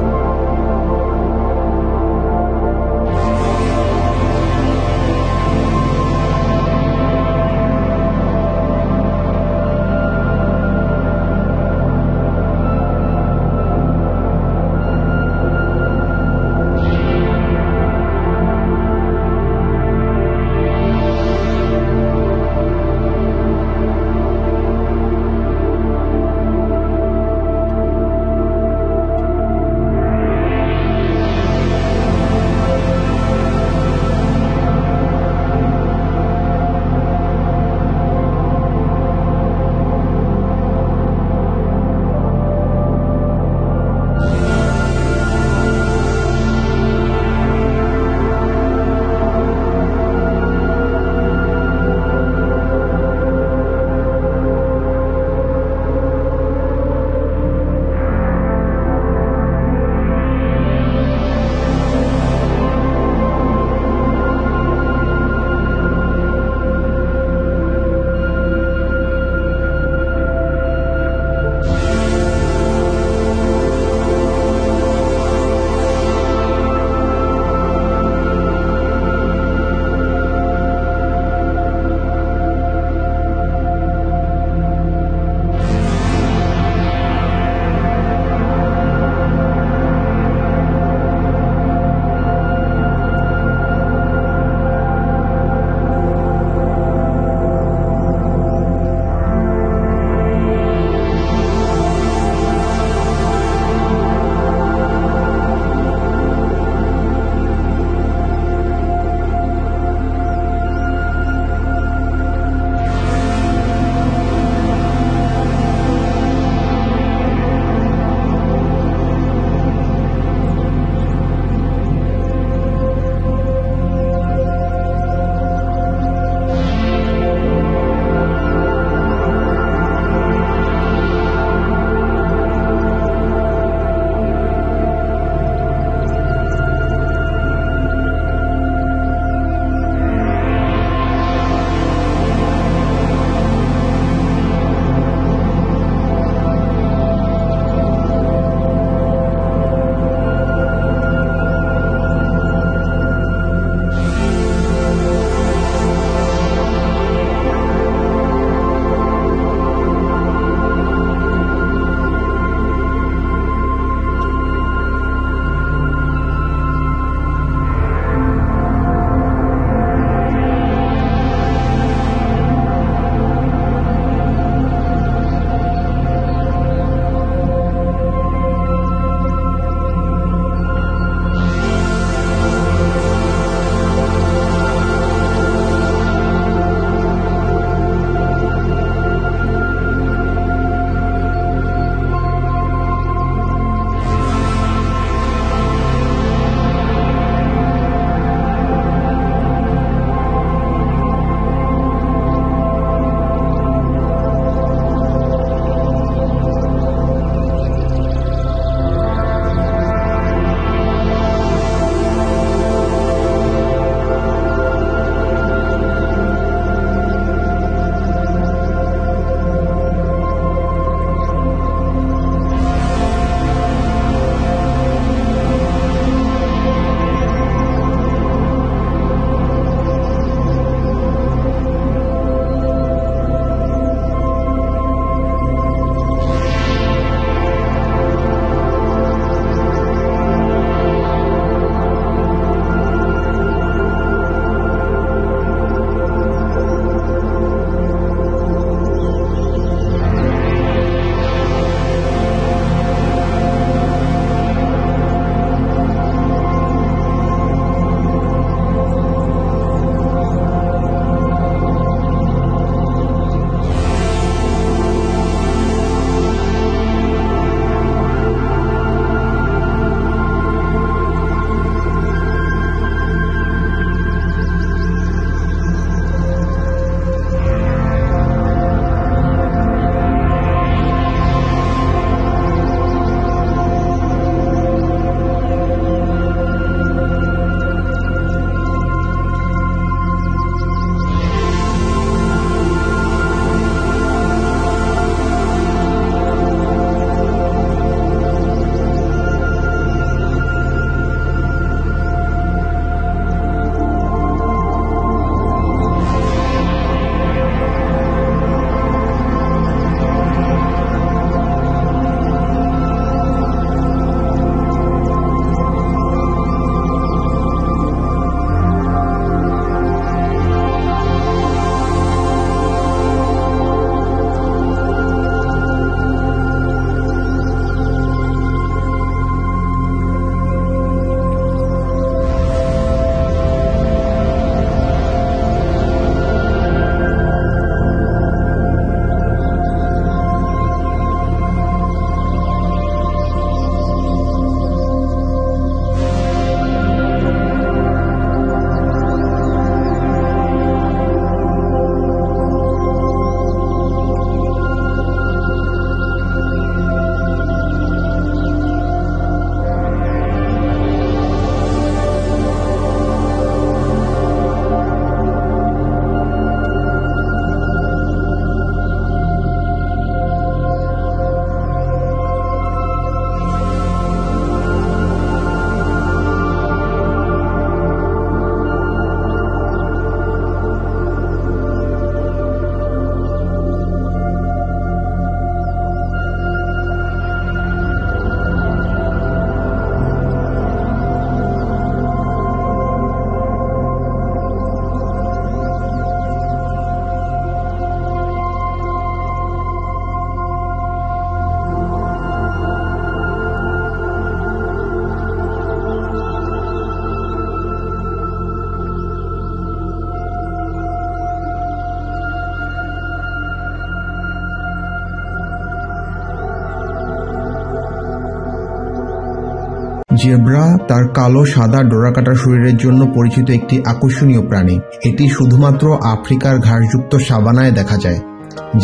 জেব্রা তার কালো সাদা ডোরাকাটা শরীরের জন্য পরিচিত একটি আকর্ষণীয় প্রাণী। এটি শুধুমাত্র আফ্রিকার ঘাসযুক্ত সাভানায় দেখা যায়।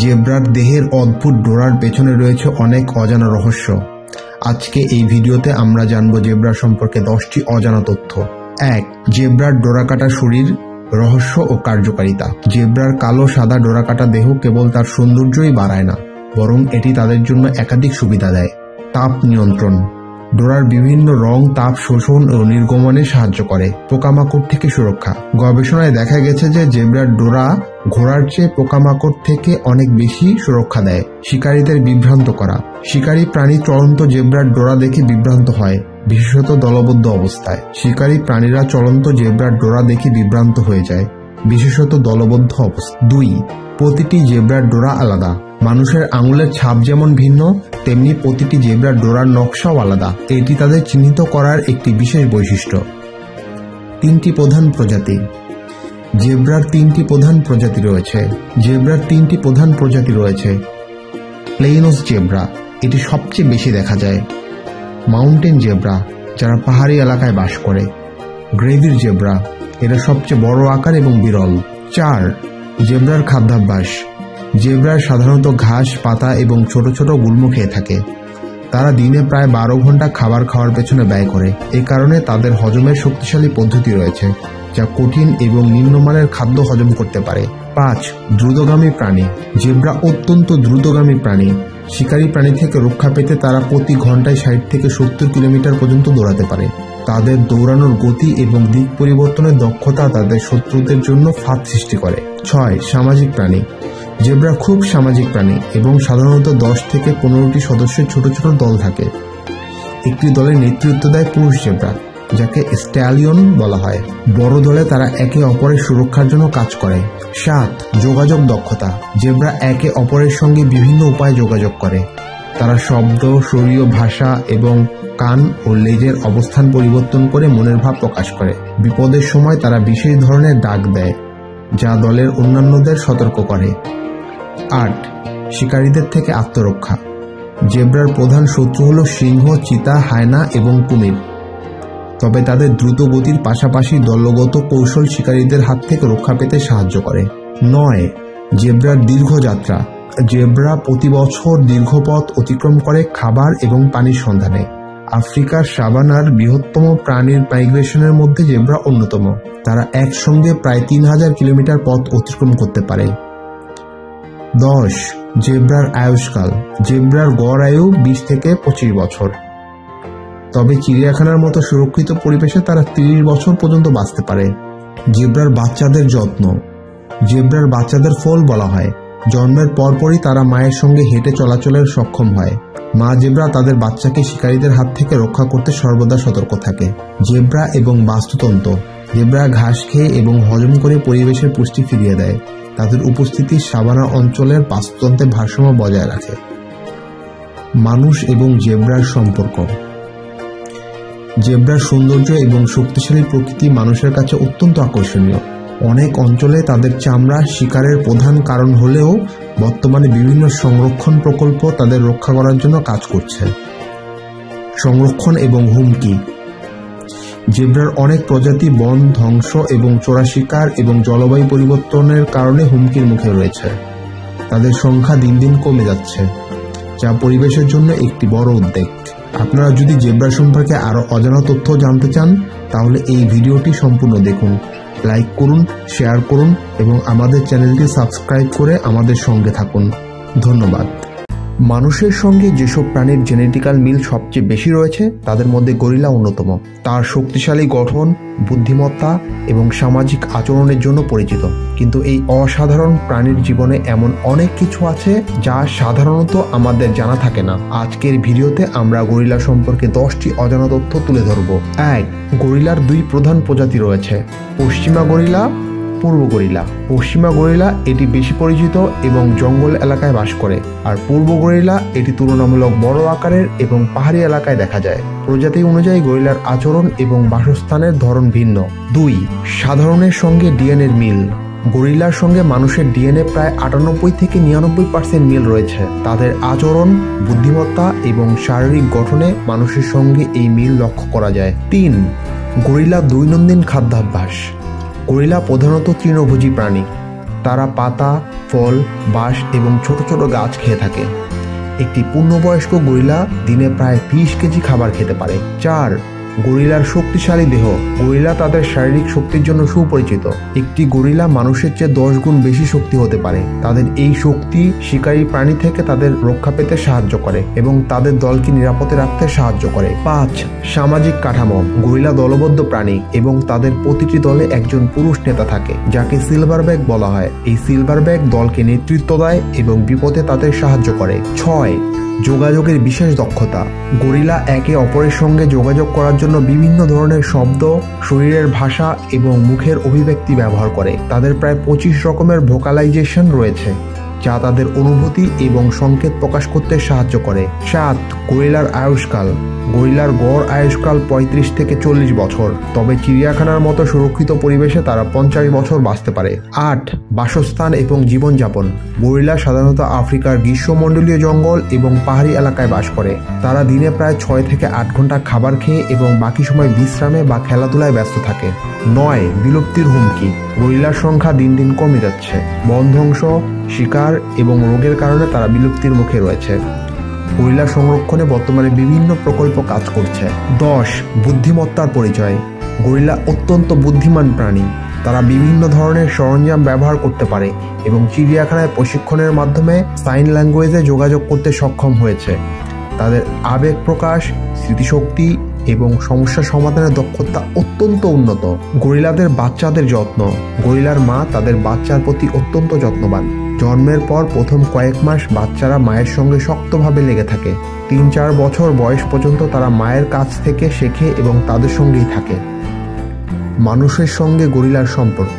জেব্রার দেহের অদ্ভুত ডোরার পেছনে রয়েছে অনেক অজানা রহস্য। আজকে এই ভিডিওতে আমরা জানব জেব্রা সম্পর্কে 10টি অজানা তথ্য। 1. জেব্রার ডোরাকাটা শরীর, রহস্য ও কার্যকারিতা। জেব্রার কালো সাদা ডোরাকাটা দেহ কেবল তার সৌন্দর্যই বাড়ায় না, বরং এটি তাদের জন্য একাধিক সুবিধা দেয়। তাপ নিয়ন্ত্রণ। ডোরার বিভিন্ন রং তাপ শোষণ ও নির্গমনে সাহায্য করে। পোকামাকড় থেকে সুরক্ষা। গবেষণায় দেখা গেছে যে জেব্রার ডোরা ঘোড়ার চেয়ে পোকামাকড় থেকে অনেক বেশি সুরক্ষা দেয়। শিকারীদের বিভ্রান্ত করা। শিকারী প্রাণী চলন্ত জেব্রার ডোরা দেখে বিভ্রান্ত হয়, বিশেষত দলবদ্ধ অবস্থায়। শিকারী প্রাণীরা চলন্ত জেব্রার ডোরা দেখে বিভ্রান্ত হয়ে যায়, বিশেষত দলবদ্ধ অবস্থা। 2. প্রতিটি জেব্রার ডোরা আলাদা। মানুষের আঙুলের ছাপ যেমন ভিন্ন, তেমনি প্রতিটি জেব্রার ডোরার নকশাও আলাদা। এটি তাদের চিহ্নিত করার একটি বিশেষ বৈশিষ্ট্য। 3টি প্রধান প্রজাতি। জেব্রার 3টি প্রধান প্রজাতি রয়েছে। জেব্রার 3টি প্রধান প্রজাতি রয়েছে। প্লেইনস জেব্রা, এটি সবচেয়ে বেশি দেখা যায়। মাউন্টেন জেব্রা, যারা পাহাড়ি এলাকায় বাস করে। গ্রেভির জেব্রা, এরা সবচেয়ে বড় আকার এবং বিরল। 4. জেব্রার খাদ্যাভ্যাস। জেব্রার সাধারণত ঘাস, পাতা এবং ছোট ছোট গুল্ম খেয়ে থাকে। তারা দিনে প্রায় 12 ঘন্টা খাবার খাওয়ার পেছনে ব্যয় করে। এ কারণে তাদের হজমের শক্তিশালী পদ্ধতি রয়েছে, যা কঠিন এবং নিম্নমানের খাদ্য হজম করতে পারে। 5. দ্রুতগামী প্রাণী। জেব্রা অত্যন্ত দ্রুতগামী প্রাণী। শিকারী প্রাণী থেকে রক্ষা পেতে তারা প্রতি ঘন্টায় 60 থেকে 70 কিলোমিটার পর্যন্ত দৌড়াতে পারে। তাদের দৌড়ানোর গতি এবং দিক পরিবর্তনের দক্ষতা তাদের শত্রুদের জন্য ফাঁদ সৃষ্টি করে। 6. সামাজিক প্রাণী। জেব্রা খুব সামাজিক প্রাণী এবং সাধারণত 10 থেকে 15টি সদস্যের ছোট ছোট দল থাকে। একটি দলের নেতৃত্ব দেয় পুরুষ জেব্রা, যাকে স্ট্যালিয়ন বলা হয়। বড় দলে তারা একে অপরের সুরক্ষার জন্য কাজ করে। 7. যোগাযোগ দক্ষতা। জেব্রা একে অপরের সঙ্গে বিভিন্ন উপায়ে যোগাযোগ করে। তারা শব্দ, শরীরীয় ভাষা এবং কান ও লেজের অবস্থান পরিবর্তন করে মনের ভাব প্রকাশ করে। বিপদের সময় তারা বিশেষ ধরনের ডাক দেয়, যা দলের অন্যান্যদের সতর্ক করে। 8. শিকারীদের থেকে আত্মরক্ষা। জেব্রার প্রধান শত্রু হল সিংহ, চিতা, হায়না এবং কুমির। তবে তাদের দ্রুত গতির পাশাপাশি দলগত কৌশল শিকারীদের হাত থেকে রক্ষা পেতে সাহায্য করে। 9. জেব্রার দীর্ঘ যাত্রা। জেব্রা প্রতি বছর দীর্ঘ পথ অতিক্রম করে খাবার এবং পানির সন্ধানে। আফ্রিকার সাভানার বৃহত্তম প্রাণীর মাইগ্রেশনের মধ্যে জেব্রা অন্যতম। তারা একসঙ্গে প্রায় 3000 কিলোমিটার পথ অতিক্রম করতে পারে। 10. জেব্রার আয়ুষ্কাল। জেব্রার গড় আয়ু 20 থেকে 25 বছর। তবে চিড়িয়াখানার মতো সুরক্ষিত পরিবেশে তারা 30 বছর পর্যন্ত বাঁচতে পারে। জেব্রার বাচ্চাদের যত্ন। জেব্রার বাচ্চাদের ফোল বলা হয়। জন্মের পরপরই তারা মায়ের সঙ্গে হেঁটে চলাচলের সক্ষম হয়। মা জেব্রা তাদের বাচ্চাকে শিকারীদের হাত থেকে রক্ষা করতে সর্বদা সতর্ক থাকে। জেব্রা এবং বাস্তুতন্ত্র। জেব্রা ঘাস খেয়ে এবং হজম করে পরিবেশের পুষ্টি ফিরিয়ে দেয়। তাদের উপস্থিতি সাভানা অঞ্চলের বাস্তুতন্ত্রের ভারসাম্য বজায় রাখে। মানুষ এবং জেব্রার সম্পর্ক। জেব্রার সৌন্দর্য এবং শক্তিশালী প্রকৃতি মানুষের কাছে অত্যন্ত আকর্ষণীয়। অনেক অঞ্চলে তাদের চামড়া শিকারের প্রধান কারণ হলেও বর্তমানে বিভিন্ন সংরক্ষণ প্রকল্প তাদের রক্ষা করার জন্য কাজ করছে। সংরক্ষণ এবং হুমকি। জেব্রার অনেক প্রজাতি বন ধ্বংস এবং চোরা শিকার এবং জলবায়ু পরিবর্তনের কারণে হুমকির মুখে রয়েছে। তাদের সংখ্যা দিন দিন কমে যাচ্ছে, যা পরিবেশের জন্য একটি বড় উদ্বেগ। আপনারা যদি জেব্রা সম্পর্কে আরও অজানা তথ্য জানতে চান, তাহলে এই ভিডিওটি সম্পূর্ণ দেখুন, লাইক করুন, শেয়ার করুন এবং আমাদের চ্যানেলটি সাবস্ক্রাইব করে আমাদের সঙ্গে থাকুন। ধন্যবাদ। মানুষের সঙ্গে যেসব প্রাণীর জেনেটিক্যাল মিল সবচেয়ে বেশি রয়েছে তাদের মধ্যে গরিলা অন্যতম। তার শক্তিশালী গঠন, বুদ্ধিমত্তা এবং সামাজিক আচরণের জন্য পরিচিত। কিন্তু এই অসাধারণ প্রাণীর জীবনে এমন অনেক কিছু আছে যা সাধারণত আমাদের জানা থাকে না। আজকের ভিডিওতে আমরা গরিলা সম্পর্কে 10টি অজানা তথ্য তুলে ধরব। 1. গরিলার 2 প্রধান প্রজাতি রয়েছে, পশ্চিমা গরিলা, পূর্ব গরিলা। পশ্চিমা গরিলা এটি বেশি পরিচিত এবং জঙ্গল এলাকায় বাস করে, আর পূর্ব গরিলা এটি তুলনামূলক বড় আকারের এবং পাহাড়ি এলাকায় দেখা যায়। প্রজাতি অনুযায়ী গরিলার আচরণ এবং বাসস্থানের ধরন ভিন্ন। 2. সাধারণের সঙ্গে ডিএনএর মিল। গরিলার সঙ্গে মানুষের ডিএনএ প্রায় 98 থেকে 99% মিল রয়েছে। তাদের আচরণ, বুদ্ধিমত্তা এবং শারীরিক গঠনে মানুষের সঙ্গে এই মিল লক্ষ্য করা যায়। 3. গরিলা দৈনন্দিন খাদ্যাভ্যাস। গরিলা প্রধানত তৃণভোজী প্রাণী। তারা পাতা, ফল, বাঁশ এবং ছোট ছোট গাছ খেয়ে থাকে। একটি পূর্ণবয়স্ক গরিলা দিনে প্রায় 20 কেজি খাবার খেতে পারে। 4. গরিলার শক্তিশালী দেহ। গরিলা তাদের শারীরিক শক্তির জন্য সুপরিচিত। একটি গরিলা মানুষের চেয়ে 10 গুণ বেশি শক্তি হতে পারে। তাদের এই শক্তি শিকারী প্রাণী থেকে তাদের রক্ষা পেতে সাহায্য করে এবং তাদের দলকে নিরাপদে রাখতে সাহায্য করে। 5. সামাজিক কাঠামো। গরিলা দলবদ্ধ প্রাণী এবং তাদের প্রতিটি দলে একজন পুরুষ নেতা থাকে, যাকে সিলভারব্যাক বলা হয়। এই সিলভারব্যাক দলকে নেতৃত্ব দেয় এবং বিপদে তাদের সাহায্য করে। 6. যোগাযোগের বিশেষ দক্ষতা। গরিলা একে অপরের সঙ্গে যোগাযোগ করার জন্য বিভিন্ন ধরনের শব্দ, শরীরের ভাষা এবং মুখের অভিব্যক্তি ব্যবহার করে। তাদের প্রায় 25 রকমের ভোকালাইজেশন রয়েছে, যা তাদের অনুভূতি এবং সংকেত প্রকাশ করতে সাহায্য করে। 7. গরিলার আয়ুষ্কাল। গরিলার গড় আয়ুষ্কাল 35 থেকে 40 বছর, তবে চিড়িয়াখানার মতো সুরক্ষিত পরিবেশে তারা 50 বছর বাঁচতে পারে। 8. বাসস্থান এবং জীবনযাপন। গরিলা সাধারণত আফ্রিকার গ্রীষ্মমণ্ডলীয় জঙ্গল এবং পাহাড়ি এলাকায় বাস করে। তারা দিনে প্রায় 6 থেকে 8 ঘন্টা খাবার খেয়ে এবং বাকি সময় বিশ্রামে বা খেলাধুলায় ব্যস্ত থাকে। 9. বিলুপ্তির হুমকি। গরিলার সংখ্যা দিন দিন কমে যাচ্ছে। বন ধ্বংস, শিকার এবং রোগের কারণে তারা বিলুপ্তির মুখে রয়েছে। গরিলা সংরক্ষণে বর্তমানে বিভিন্ন প্রকল্প কাজ করছে। 10. বুদ্ধিমত্তার পরিচয়। গরিলা অত্যন্ত বুদ্ধিমান প্রাণী। তারা বিভিন্ন ধরনের সরঞ্জাম ব্যবহার করতে পারে এবং চিড়িয়াখানায় প্রশিক্ষণের মাধ্যমে সাইন ল্যাঙ্গুয়েজে যোগাযোগ করতে সক্ষম হয়েছে। তাদের আবেগ প্রকাশ, স্মৃতিশক্তি এবং সমস্যা সমাধানের দক্ষতা অত্যন্ত উন্নত। গরিলাদের বাচ্চাদের যত্ন। গরিলার মা তাদের বাচ্চার প্রতি অত্যন্ত যত্নবান। জন্মের পর প্রথম কয়েক মাস বাচ্চারা মায়ের সঙ্গে শক্তভাবে লেগে থাকে। 3-4 বছর বয়স পর্যন্ত তারা মায়ের কাছ থেকে শেখে এবং তাদের সঙ্গেই থাকে। মানুষের সঙ্গে গরিলার সম্পর্ক।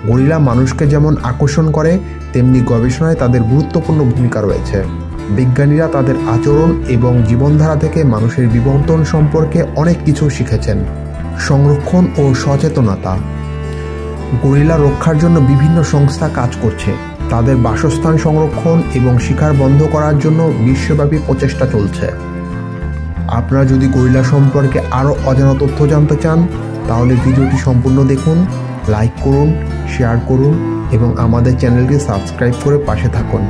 গরিলা মানুষকে যেমন আকর্ষণ করে, তেমনি গবেষণায় তাদের গুরুত্বপূর্ণ ভূমিকা রয়েছে। বিজ্ঞানীরা তাদের আচরণ এবং জীবনধারা থেকে মানুষের বিবর্তন সম্পর্কে অনেক কিছু শিখেছেন। সংরক্ষণ ও সচেতনতা। গরিলা রক্ষার জন্য বিভিন্ন সংস্থা কাজ করছে। তাদের বাসস্থান সংরক্ষণ এবং শিকার বন্ধ করার জন্য বিশ্বব্যাপী প্রচেষ্টা চলছে। আপনারা যদি গরিলা সম্পর্কে আরও অজানা তথ্য জানতে চান, তাহলে ভিডিওটি সম্পূর্ণ দেখুন, লাইক করুন, শেয়ার করুন এবং আমাদের চ্যানেলটি সাবস্ক্রাইব করে পাশে থাকুন।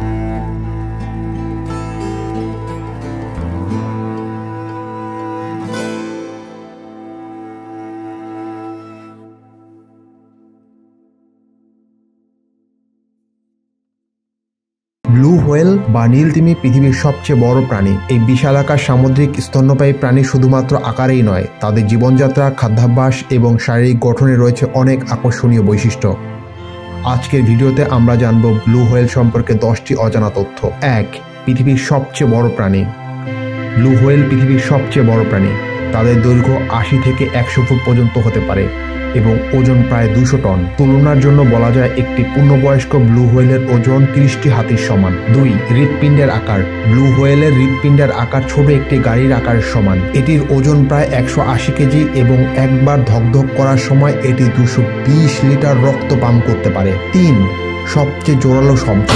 ব্লু হোয়েল বা নীল তিমি পৃথিবীর সবচেয়ে বড় প্রাণী। এই বিশালাকার সামুদ্রিক স্তন্যপায়ী প্রাণী শুধুমাত্র আকারেই নয়, তাদের জীবনযাত্রা, খাদ্যাভ্যাস এবং শারীরিক গঠনে রয়েছে অনেক আকর্ষণীয় বৈশিষ্ট্য। আজকের ভিডিওতে আমরা জানব ব্লু হোয়েল সম্পর্কে 10টি অজানা তথ্য। 1. পৃথিবীর সবচেয়ে বড় প্রাণী। ব্লু হোয়েল পৃথিবীর সবচেয়ে বড় প্রাণী। তাদের দৈর্ঘ্য 80 থেকে 100 ফুট পর্যন্ত হতে পারে এবং ওজন প্রায় 200 টন। তুলনার জন্য বলা যায় একটি পূর্ণবয়স্ক ব্লু হোয়েলের ওজন 30টি হাতির সমান। 2. হৃৎপিণ্ডের আকার। ব্লু হোয়েলের হৃৎপিণ্ডের আকার ছোট একটি গাড়ির আকারের সমান। এটির ওজন প্রায় 180 কেজি এবং একবার ধকধক করার সময় এটি 220 লিটার রক্ত পাম্প করতে পারে। 3. সবচেয়ে জোরালো শব্দ।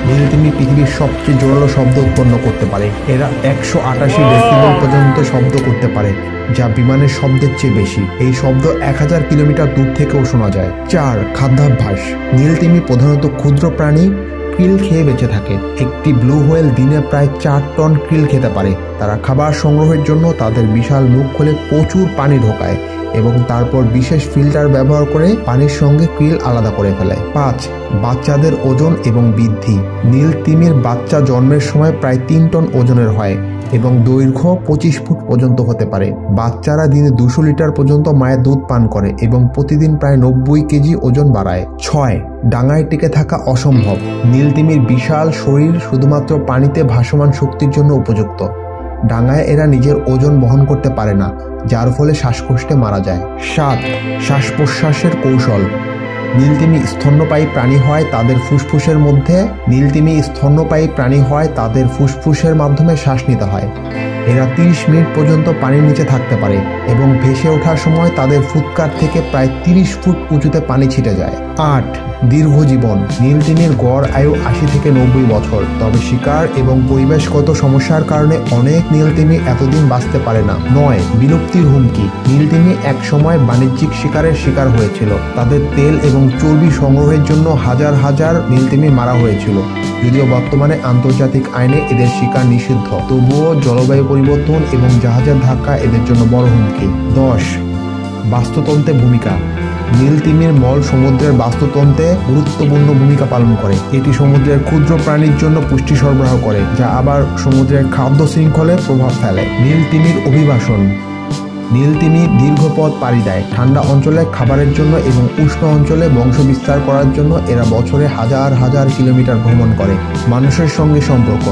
নীল তিমি পৃথিবীর সবচেয়ে জোরালো শব্দ উৎপন্ন করতে পারে। এরা 188 ডেসিবেল পর্যন্ত শব্দ করতে পারে, যা বিমানের শব্দের চেয়ে বেশি। এই শব্দ 1000 কিলোমিটার দূর থেকেও শোনা যায়। 4. খাদ্যাভ্যাস। নীল তিমি প্রধানত ক্ষুদ্র প্রাণী krill খেয়ে বেঁচে থাকে। একটি ব্লু হোয়েল দিনে প্রায় 4 টন krill খেতে পারে। তারা খাবার সংগ্রহের জন্য তাদের বিশাল মুখ খুলে প্রচুর পানি ঢোকায় এবং তারপর বিশেষ ফিল্টার ব্যবহার করে পানির সঙ্গে krill আলাদা করে ফেলে। 5. বাচ্চাদের ওজন এবং বৃদ্ধি। নীল তিমির বাচ্চা জন্মের সময় প্রায় 3 টন ওজনের হয় এবং দৈর্ঘ্য 25 ফুট পর্যন্ত হতে পারে। বাচ্চারা দিনে 200 লিটার পর্যন্ত মায়ের দুধ পান করে এবং প্রতিদিন প্রায় 90 কেজি ওজন বাড়ায়। 6. ডাঙায় টিকে থাকা অসম্ভব। নীল তিমির বিশাল শরীর শুধুমাত্র পানিতে ভাসমান শক্তির জন্য উপযুক্ত। ডাঙায় এরা নিজের ওজন বহন করতে পারে না, যার ফলে শ্বাসকষ্টে মারা যায়। 7. শ্বাস প্রশ্বাসের কৌশল। নীলতিমি স্তন্যপায়ী প্রাণী হয় তাদের ফুসফুসের মাধ্যমে শ্বাস নিতে হয়। এরা 30 মিনিট পর্যন্ত পানির নিচে থাকতে পারে এবং ভেসে ওঠার সময় তাদের ফুৎকার থেকে প্রায় 30 ফুট উঁচুতে পানি ছিটে যায়। 8. দীর্ঘ জীবন। নীল তিমির গড় আয়ু 80 থেকে 90 বছর। তবে শিকার এবং পরিবেশগত সমস্যার কারণে অনেক নীল তিমি এতদিন বাঁচতে পারে না। 9. বিলুপ্তির হুমকি। নীল তিমি এক সময় বাণিজ্যিক শিকারের শিকার হয়েছিল। তাদের তেল এবং চর্বি সংগ্রহের জন্য হাজার হাজার নীল তিমি মারা হয়েছিল। যদিও বর্তমানে আন্তর্জাতিক আইনে এদের শিকার নিষিদ্ধ, তবুও জলবায়ু পরিবর্তন এবং জাহাজের ধাক্কা এদের জন্য বড় হুমকি। 10. বাস্তুতন্ত্রে ভূমিকা। নীল তিমির মল সমুদ্রের বাস্তুতন্ত্রে গুরুত্বপূর্ণ ভূমিকা পালন করে। এটি সমুদ্রের ক্ষুদ্র প্রাণীর জন্য পুষ্টি সরবরাহ করে, যা আবার সমুদ্রের খাদ্য শৃঙ্খলে প্রভাব ফেলে। নীল তিমির অভিবাসন। নীল তিমি দীর্ঘ পথ পাড়ি দেয়। ঠান্ডা অঞ্চলে খাবারের জন্য এবং উষ্ণ অঞ্চলে বংশ বিস্তার করার জন্য এরা বছরে হাজার হাজার কিলোমিটার ভ্রমণ করে। মানুষের সঙ্গে সম্পর্ক।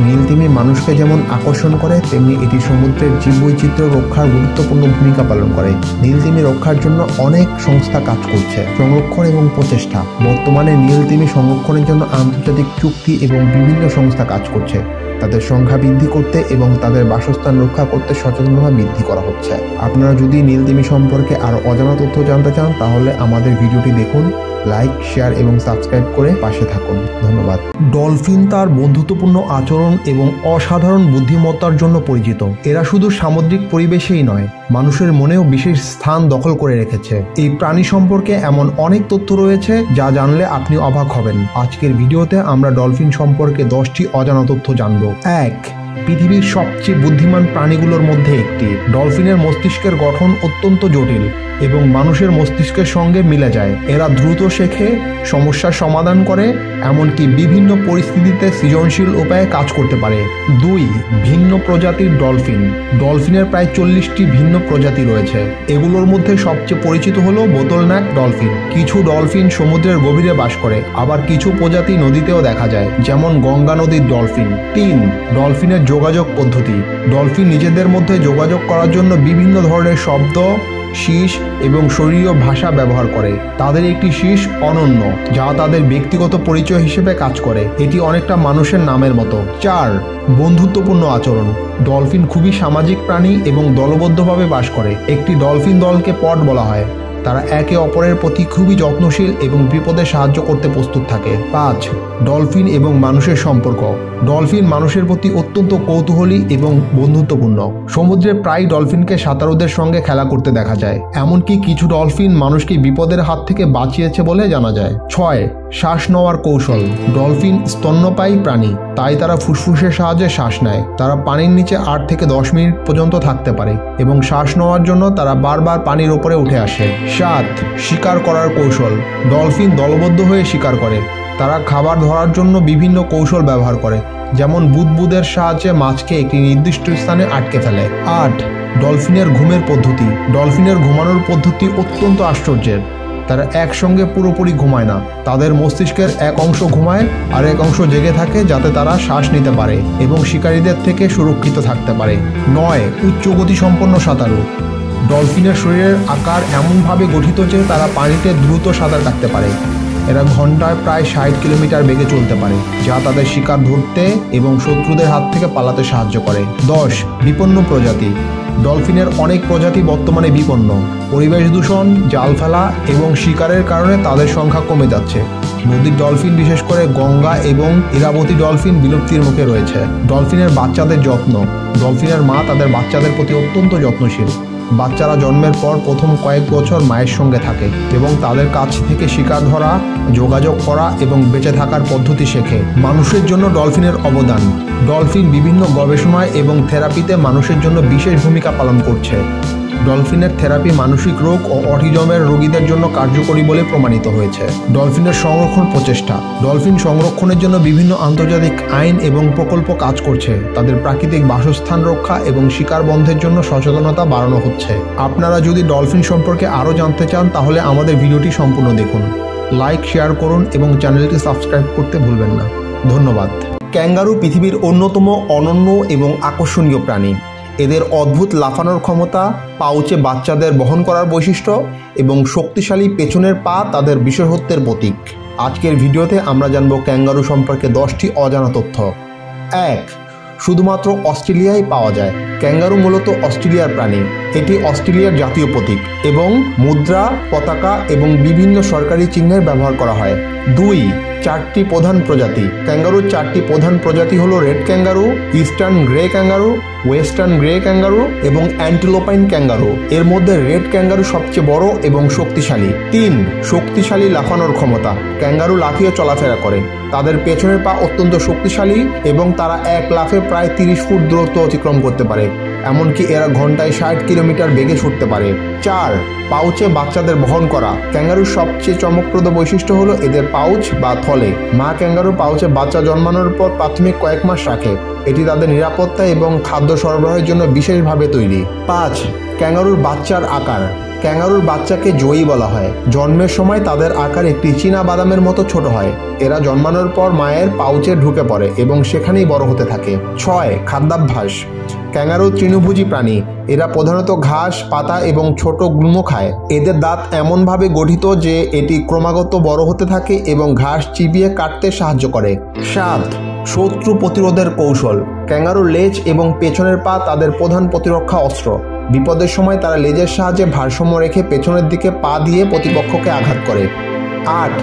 নীল তিমি মানুষকে যেমন আকর্ষণ করে, তেমনি এটি সমুদ্রের জীববৈচিত্র্য রক্ষার গুরুত্বপূর্ণ ভূমিকা পালন করে। নীল তিমি রক্ষার জন্য অনেক সংস্থা কাজ করছে। সংরক্ষণ এবং প্রচেষ্টা। বর্তমানে নীল তিমি সংরক্ষণের জন্য আন্তর্জাতিক চুক্তি এবং বিভিন্ন সংস্থা কাজ করছে। তাদের সংখ্যা বৃদ্ধি করতে এবং তাদের বাসস্থান রক্ষা করতে সচেতনতা বৃদ্ধি করা হচ্ছে। আপনারা যদি নীল তিমি সম্পর্কে আরও অজানা তথ্য জানতে চান, তাহলে আমাদের ভিডিওটি দেখুন, লাইক, শেয়ার এবং সাবস্ক্রাইব করে পাশে থাকুন। ধন্যবাদ। ডলফিন তার বন্ধুত্বপূর্ণ আচরণ এবং অসাধারণ বুদ্ধিমত্তার জন্য পরিচিত। এরা শুধু সামুদ্রিক পরিবেশেই নয়, মানুষের মনেও বিশেষ স্থান দখল করে রেখেছে। এই প্রাণী সম্পর্কে এমন অনেক তথ্য রয়েছে যা জানলে আপনি অবাক হবেন। আজকের ভিডিওতে আমরা ডলফিন সম্পর্কে 10টি অজানা তথ্য জানব। 1. পৃথিবীর সবচেয়ে বুদ্ধিমান প্রাণীগুলোর মধ্যে একটি। ডলফিনের মস্তিষ্কের গঠন অত্যন্ত জটিল এবং মানুষের মস্তিষ্কের সঙ্গে মিলে যায়। এরা দ্রুত শেখে, সমস্যার সমাধান করে, এমনকি বিভিন্ন পরিস্থিতিতে সৃজনশীল উপায়ে কাজ করতে পারে। 2. ভিন্ন প্রজাতির ডলফিন। ডলফিনের প্রায় 40টি ভিন্ন প্রজাতি রয়েছে। এগুলোর মধ্যে সবচেয়ে পরিচিত হলো বোতলনেক ডলফিন। কিছু ডলফিন সমুদ্রের গভীরে বাস করে, আবার কিছু প্রজাতি নদীতেও দেখা যায়, যেমন গঙ্গা নদীর ডলফিন। 3. ডলফিনের যোগাযোগ পদ্ধতি। ডলফিন নিজেদের মধ্যে যোগাযোগ করার জন্য বিভিন্ন ধরনের শব্দ, শীষ এবং শরীরীয় ভাষা ব্যবহার করে। তাদের একটি শীষ অনন্য, যা তাদের ব্যক্তিগত পরিচয় হিসেবে কাজ করে। এটি অনেকটা মানুষের নামের মতো। 4. বন্ধুত্বপূর্ণ আচরণ। ডলফিন খুবই সামাজিক প্রাণী এবং দলবদ্ধভাবে বাস করে। একটি ডলফিন দলকে পড বলা হয়। তারা একে অপরের প্রতি খুবই যত্নশীল এবং বিপদে সাহায্য করতে প্রস্তুত থাকে। 5. ডলফিন এবং মানুষের সম্পর্ক। ডলফিন মানুষের প্রতি অত্যন্ত কৌতূহলী এবং বন্ধুত্বপূর্ণ। সমুদ্রে প্রায় ডলফিনকে সাঁতারুদের সঙ্গে খেলা করতে দেখা যায়। এমনকি কিছু ডলফিন মানুষকে বিপদের হাত থেকে বাঁচিয়েছে বলে জানা যায়। 6. শ্বাস নেওয়ার কৌশল। ডলফিন স্তন্যপায়ী প্রাণী, তাই তারা ফুসফুসের সাহায্যে শ্বাস নেয়। তারা পানির নিচে 8 থেকে 10 মিনিট পর্যন্ত থাকতে পারে এবং শ্বাস নেওয়ার জন্য তারা বারবার পানির ওপরে উঠে আসে। 7. শিকার করার কৌশল। ডলফিন দলবদ্ধ হয়ে শিকার করে। তারা খাবার ধরার জন্য বিভিন্ন কৌশল ব্যবহার করে, যেমন বুদবুদের সাহায্যে মাছকে একটি নির্দিষ্ট স্থানে আটকে ফেলে। 8. ডলফিনের ঘুমের পদ্ধতি। ডলফিনের ঘুমানোর পদ্ধতি অত্যন্ত আশ্চর্যের। তারা একসঙ্গে পুরোপুরি ঘুমায় না। তাদের মস্তিষ্কের এক অংশ ঘুমায় আর এক অংশ জেগে থাকে, যাতে তারা শ্বাস নিতে পারে এবং শিকারীদের থেকে সুরক্ষিত থাকতে পারে। 9. উচ্চ গতি সম্পন্ন সাঁতারু। ডলফিনের শরীরের আকার এমনভাবে গঠিত যে তারা পানিতে দ্রুত সাঁতার কাটতে পারে। এরা ঘন্টায় প্রায় 60 কিলোমিটার বেগে চলতে পারে, যা তাদের শিকার ধরতে এবং শত্রুদের হাত থেকে পালাতে সাহায্য করে। 10. বিপন্ন প্রজাতি। ডলফিনের অনেক প্রজাতি বর্তমানে বিপন্ন। পরিবেশ দূষণ, জাল ফেলা এবং শিকারের কারণে তাদের সংখ্যা কমে যাচ্ছে। নদীর ডলফিন, বিশেষ করে গঙ্গা এবং ইরাবতী ডলফিন বিলুপ্তির মুখে রয়েছে। ডলফিনের বাচ্চাদের যত্ন। ডলফিনের মা তাদের বাচ্চাদের প্রতি অত্যন্ত যত্নশীল। বাচ্চারা জন্মের পর প্রথম কয়েক বছর মায়ের সঙ্গে থাকে এবং তাদের কাছ থেকে শিকার ধরা, যোগাযোগ করা এবং বেঁচে থাকার পদ্ধতি শেখে। মানুষের জন্য ডলফিনের অবদান। ডলফিন বিভিন্ন গবেষণায় এবং থেরাপিতে মানুষের জন্য বিশেষ ভূমিকা পালন করছে। ডলফিনের থেরাপি মানসিক রোগ ও অটিজমের রোগীদের জন্য কার্যকরী বলে প্রমাণিত হয়েছে। ডলফিনের সংরক্ষণ প্রচেষ্টা। ডলফিন সংরক্ষণের জন্য বিভিন্ন আন্তর্জাতিক আইন এবং প্রকল্প কাজ করছে। তাদের প্রাকৃতিক বাসস্থান রক্ষা এবং শিকার বন্ধের জন্য সচেতনতা বাড়ানো হচ্ছে। আপনারা যদি ডলফিন সম্পর্কে আরও জানতে চান, তাহলে আমাদের ভিডিওটি সম্পূর্ণ দেখুন, লাইক, শেয়ার করুন এবং চ্যানেলটি সাবস্ক্রাইব করতে ভুলবেন না। ধন্যবাদ। ক্যাঙ্গারু পৃথিবীর অন্যতম অনন্য এবং আকর্ষণীয় প্রাণী। এদের অদ্ভুত লাফানোর ক্ষমতা, পাউচে বাচ্চাদের বহন করার বৈশিষ্ট্য এবং শক্তিশালী পেছনের পা তাদের বিশেষত্বের প্রতীক। আজকের ভিডিওতে আমরা জানব ক্যাঙ্গারু সম্পর্কে 10টি অজানা তথ্য। 1. শুধুমাত্র অস্ট্রেলিয়ায় পাওয়া যায়। ক্যাঙ্গারু মূলত অস্ট্রেলিয়ার প্রাণী। এটি অস্ট্রেলিয়ার জাতীয় প্রতীক এবং মুদ্রা, পতাকা এবং বিভিন্ন সরকারি চিহ্নের ব্যবহার করা হয়। 2. 4টি প্রধান প্রজাতি। ক্যাঙ্গারুর 4টি প্রধান প্রজাতি হলো red kangaroo, eastern grey kangaroo, western grey kangaroo এবং অ্যান্টিলোপাইন ক্যাঙ্গারু। এর মধ্যে রেড ক্যাঙ্গারু সবচেয়ে বড় এবং শক্তিশালী। 3. শক্তিশালী লাফানোর ক্ষমতা। ক্যাঙ্গারু লাফিয়ে চলাফেরা করে। তাদের পেছনের পা অত্যন্ত শক্তিশালী এবং তারা এক লাফে প্রায় 30 ফুট দূরত্ব অতিক্রম করতে পারে। এমনকি এরা ঘন্টায় 60 কিলোমিটার বেগে ছুটতে পারে। 4. পাউচে বাচ্চাদের বহন করা। ক্যাঙ্গারুর সবচেয়ে চমকপ্রদ বৈশিষ্ট্য হলো এদের পাউচ বা থলে। মা ক্যাঙ্গারু পাউচে বাচ্চা জন্মানোর পর প্রাথমিক কয়েক মাস রাখে। এটি তাদের নিরাপত্তা এবং খাদ্য সরবরাহের জন্য বিশেষভাবে তৈরি। 5. ক্যাঙ্গারুর বাচ্চার আকার। ক্যাঙ্গারুর বাচ্চাকে জয়ী বলা হয়। জন্মের সময় তাদের আকার একটি চীনা বাদামের মতো ছোট হয়। এরা জন্মানোর পর মায়ের পাউচে ঢুকে পড়ে এবং সেখানেই বড় হতে থাকে। 6. খাদ্যাভ্যাস। ক্যাঙ্গারু তৃণভোজী প্রাণী। এরা প্রধানত ঘাস, পাতা এবং ছোট গুল্ম খায়। এদের দাঁত এমনভাবে গঠিত যে এটি ক্রমাগত বড় হতে থাকে এবং ঘাস চিবিয়ে কাটতে সাহায্য করে। 7. শত্রু প্রতিরোধের কৌশল। ক্যাঙ্গারুর লেজ এবং পেছনের পা তাদের প্রধান প্রতিরক্ষা অস্ত্র। বিপদের সময় তারা লেজের সাহায্যে ভারসাম্য রেখে পেছনের দিকে পা দিয়ে প্রতিপক্ষকে আঘাত করে। 8.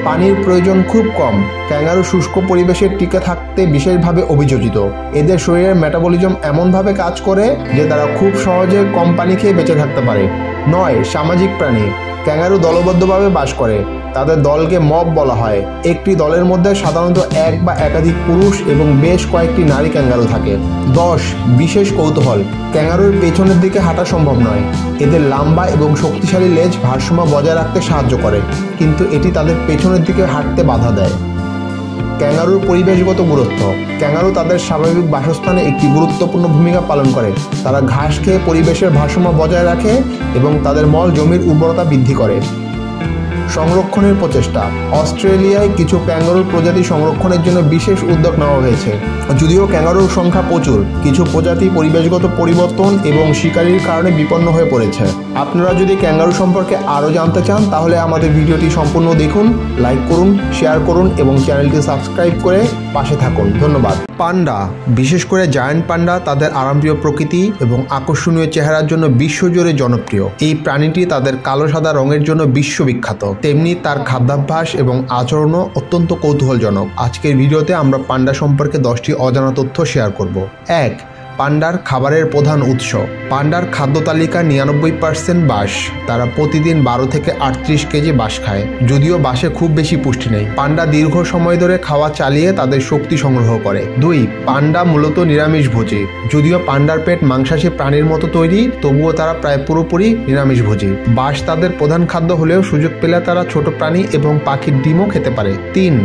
পানির প্রয়োজন খুব কম। ক্যাঙ্গারু শুষ্ক পরিবেশে টিকে থাকতে বিশেষভাবে অভিযোজিত। এদের শরীরের মেটাবলিজম এমনভাবে কাজ করে যে তারা খুব সহজে কম পানি খেয়ে বেঁচে থাকতে পারে। 9. সামাজিক প্রাণী। ক্যাঙ্গারু দলবদ্ধভাবে বাস করে। তাদের দলকে মব বলা হয়। একটি দলের মধ্যে সাধারণত এক বা একাধিক পুরুষ এবং বেশ কয়েকটি নারী ক্যাঙ্গারু থাকে। 10. বিশেষ কৌতূহল। ক্যাঙ্গারুর পেছনের দিকে হাঁটা সম্ভব নয়। এদের লম্বা এবং শক্তিশালী লেজ ভারসাম্য বজায় রাখতে সাহায্য করে, কিন্তু এটি তাদের পেছনের দিকে হাঁটতে বাধা দেয়। ক্যাঙ্গারুর পরিবেশগত গুরুত্ব। ক্যাঙ্গারু তাদের স্বাভাবিক বাসস্থানে একটি গুরুত্বপূর্ণ ভূমিকা পালন করে। তারা ঘাস খেয়ে পরিবেশের ভারসাম্য বজায় রাখে এবং তাদের মল জমির উর্বরতা বৃদ্ধি করে। সংরক্ষণের প্রচেষ্টা। অস্ট্রেলিয়ায় কিছু ক্যাঙ্গারুর প্রজাতি সংরক্ষণের জন্য বিশেষ উদ্যোগ নেওয়া হয়েছে। যদিও ক্যাঙ্গারুর সংখ্যা প্রচুর, কিছু প্রজাতি পরিবেশগত পরিবর্তন এবং শিকারির কারণে বিপন্ন হয়ে পড়েছে। আপনারা যদি ক্যাঙ্গারু সম্পর্কে আরও জানতে চান তাহলে আমাদের ভিডিওটি সম্পূর্ণ দেখুন, লাইক করুন, শেয়ার করুন এবং চ্যানেলটি সাবস্ক্রাইব করে পাশে থাকুন। ধন্যবাদ। পান্ডা, বিশেষ করে জায়ান্ট পান্ডা তাদের আরামপ্রিয় প্রকৃতি এবং আকর্ষণীয় চেহারার জন্য বিশ্বজুড়ে জনপ্রিয়। এই প্রাণীটি তাদের কালো সাদা রঙের জন্য বিশ্ববিখ্যাত। তেমনি তার খাদ্যাভ্যাস এবং আচরণও অত্যন্ত কৌতূহলজনক। আজকের ভিডিওতে আমরা পান্ডা সম্পর্কে 10টি অজানা তথ্য শেয়ার করব। 1. পান্ডার খাবারের প্রধান উৎস। পান্ডার খাদ্য তালিকা 99% বাঁশ। তারা প্রতিদিন 12 থেকে 38 কেজি বাঁশ খায়। যদিও বাঁশে খুব বেশি পুষ্টি নেই, পান্ডা দীর্ঘ সময় ধরে খাওয়া চালিয়ে তাদের শক্তি সংগ্রহ করে। 2. পান্ডা মূলত নিরামিষভোজী। যদিও পান্ডার পেট মাংসাশী প্রাণীর মতো তৈরি, তবুও তারা প্রায় পুরোপুরি নিরামিষভোজী। বাঁশ তাদের প্রধান খাদ্য হলেও সুযোগ পেলে তারা ছোট প্রাণী এবং পাখির ডিমও খেতে পারে। 3.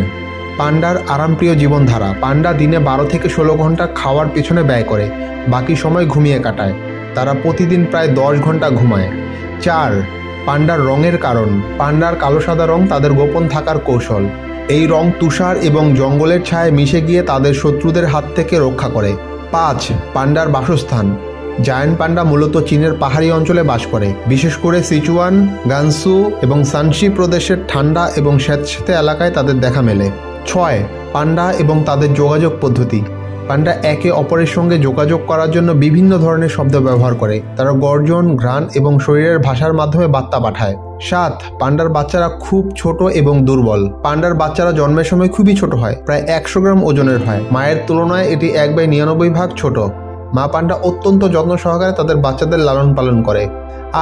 পান্ডার আরামপ্রিয় জীবনধারা। পান্ডা দিনে 12 থেকে 16 ঘন্টা খাওয়ার পেছনে ব্যয় করে, বাকি সময় ঘুমিয়ে কাটায়। তারা প্রতিদিন প্রায় 10 ঘন্টা ঘুমায়। 4. পান্ডার রঙের কারণ। পান্ডার কালো সাদা রং তাদের গোপন থাকার কৌশল। এই রং তুষার এবং জঙ্গলের ছায়ায় মিশে গিয়ে তাদের শত্রুদের হাত থেকে রক্ষা করে। 5. পান্ডার বাসস্থান। জায়ান্ট পান্ডা মূলত চীনের পাহাড়ি অঞ্চলে বাস করে, বিশেষ করে সিচুয়ান, গানসু এবং সানশি প্রদেশের ঠান্ডা এবং স্যাঁতস্যাঁতে এলাকায় তাদের দেখা মেলে। 6. পান্ডা এবং তাদের যোগাযোগ পদ্ধতি। পান্ডা একে অপরের সঙ্গে যোগাযোগ করার জন্য বিভিন্ন ধরনের শব্দ ব্যবহার করে। তারা গর্জন, ঘ্রাণ এবং শরীরের ভাষার মাধ্যমে বার্তা পাঠায়। 7. পান্ডার বাচ্চারা খুব ছোট এবং দুর্বল। পান্ডার বাচ্চারা জন্মের সময় খুবই ছোট হয়, প্রায় 100 গ্রাম ওজনের হয়। মায়ের তুলনায় এটি 1/99 ভাগ ছোট। মা পান্ডা অত্যন্ত যত্ন সহকারে তাদের বাচ্চাদের লালন পালন করে।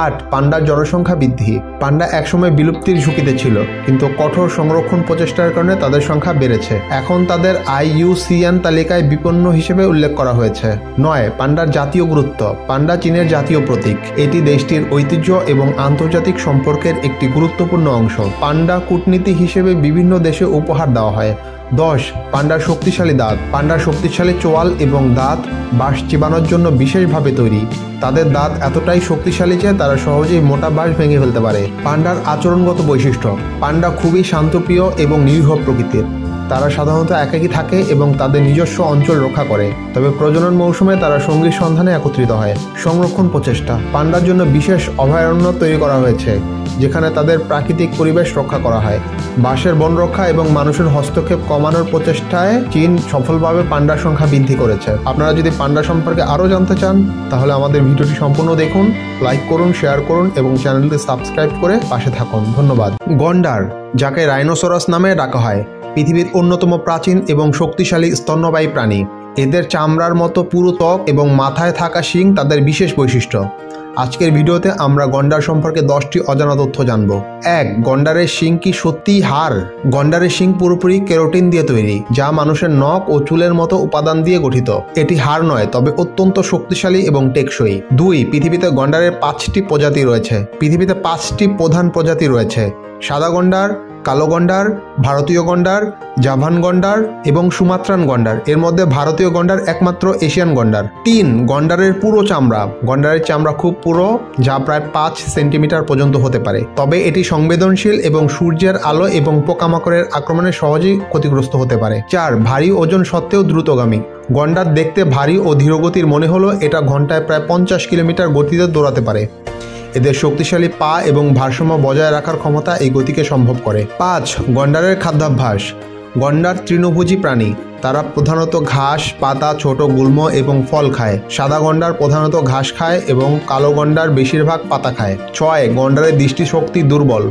8. পান্ডার জনসংখ্যা বৃদ্ধি। পান্ডা একসময় বিলুপ্তির ঝুঁকিতে ছিল, কিন্তু কঠোর সংরক্ষণ প্রচেষ্টার কারণে তাদের সংখ্যা বেড়েছে। এখন তাদের IUCN তালিকায় বিপন্ন হিসেবে উল্লেখ করা হয়েছে। 9. পান্ডার জাতীয় গুরুত্ব। পান্ডা চীনের জাতীয় প্রতীক। এটি দেশটির ঐতিহ্য এবং আন্তর্জাতিক সম্পর্কের একটি গুরুত্বপূর্ণ অংশ। পান্ডা কূটনীতি হিসেবে বিভিন্ন দেশে উপহার দেওয়া হয়। 10. পান্ডার শক্তিশালী দাঁত। পান্ডার শক্তিশালী চোয়াল এবং দাঁত বাঁশ চিবানোর জন্য বিশেষভাবে তৈরি। তাদের দাঁত এতটাই শক্তিশালী যে তারা সহজেই মোটা বাঁশ ভেঙে ফেলতে পারে। পান্ডার আচরণগত বৈশিষ্ট্য। পান্ডা খুবই শান্তপ্রিয় এবং নিরীহ প্রকৃতির। তারা সাধারণত একাকী থাকে এবং তাদের নিজস্ব অঞ্চল রক্ষা করে, তবে প্রজনন মৌসুমে তারা সঙ্গীর সন্ধানে একত্রিত হয়। সংরক্ষণ প্রচেষ্টা। পান্ডার জন্য বিশেষ অভয়ারণ্য তৈরি করা হয়েছে। যেখানে তাদের প্রাকৃতিক পরিবেশ রক্ষা করা হয়। বাঁশের বন রক্ষা এবং মানুষের হস্তক্ষেপ কমানোর প্রচেষ্টায় চীন সফলভাবে পান্ডার সংখ্যা বৃদ্ধি করেছে। আপনারা যদি পান্ডা সম্পর্কে আরও জানতে চান তাহলে আমাদের ভিডিওটি সম্পূর্ণ দেখুন, লাইক করুন, শেয়ার করুন এবং চ্যানেলটি সাবস্ক্রাইব করে পাশে থাকুন। ধন্যবাদ। গন্ডার, যাকে রাইনোসরাস নামে ডাকা হয়, পৃথিবীর অন্যতম প্রাচীন এবং শক্তিশালী স্তন্যপায়ী প্রাণী। এদের চামড়ার মতো পুরু ত্বক এবং মাথায় থাকা শিং তাদের বিশেষ বৈশিষ্ট্য। আজকের ভিডিওতে আমরা গন্ডার সম্পর্কে 10টি অজানা তথ্য জানব। 1. গন্ডারের শিং কি সত্যিই হাড়? গন্ডারের শিং পুরোপুরি কেরোটিন দিয়ে তৈরি, যা মানুষের নখ ও চুলের মতো উপাদান দিয়ে গঠিত। এটি হাড় নয়, তবে অত্যন্ত শক্তিশালী এবং টেকসই। 2. পৃথিবীতে গন্ডারের 5টি প্রজাতি রয়েছে। পৃথিবীতে 5টি প্রধান প্রজাতি রয়েছে: সাদা গন্ডার, কালো গন্ডার, ভারতীয় গন্ডার, জাভান গন্ডার এবং সুমাত্রান গন্ডার। এর মধ্যে ভারতীয় গন্ডার একমাত্র এশিয়ান গন্ডার। 3. গন্ডারের পুরো চামড়া। গন্ডারের চামড়া খুব পুরো, যা প্রায় 5 সেন্টিমিটার পর্যন্ত হতে পারে, তবে এটি সংবেদনশীল এবং সূর্যের আলো এবং পোকামাকড়ের আক্রমণে সহজেই ক্ষতিগ্রস্ত হতে পারে। 4. ভারী ওজন সত্ত্বেও দ্রুতগামী। গন্ডার দেখতে ভারী ও ধীরগতির মনে হলেও এটা ঘন্টায় প্রায় 50 কিলোমিটার গতিতে দৌড়াতে পারে। এদের শক্তিশালী পা এবং ভারসাম্য বজায় রাখার ক্ষমতা এই গতিকে সম্ভব করে। 5. গন্ডারের খাদ্যাভ্যাস। গন্ডার তৃণভোজী প্রাণী। তারা প্রধানত ঘাস, পাতা, ছোট গুল্ম এবং ফল খায়। সাদা গন্ডার প্রধানত ঘাস খায় এবং কালো গন্ডার বেশিরভাগ পাতা খায়। 6. গন্ডারের দৃষ্টিশক্তি দুর্বল।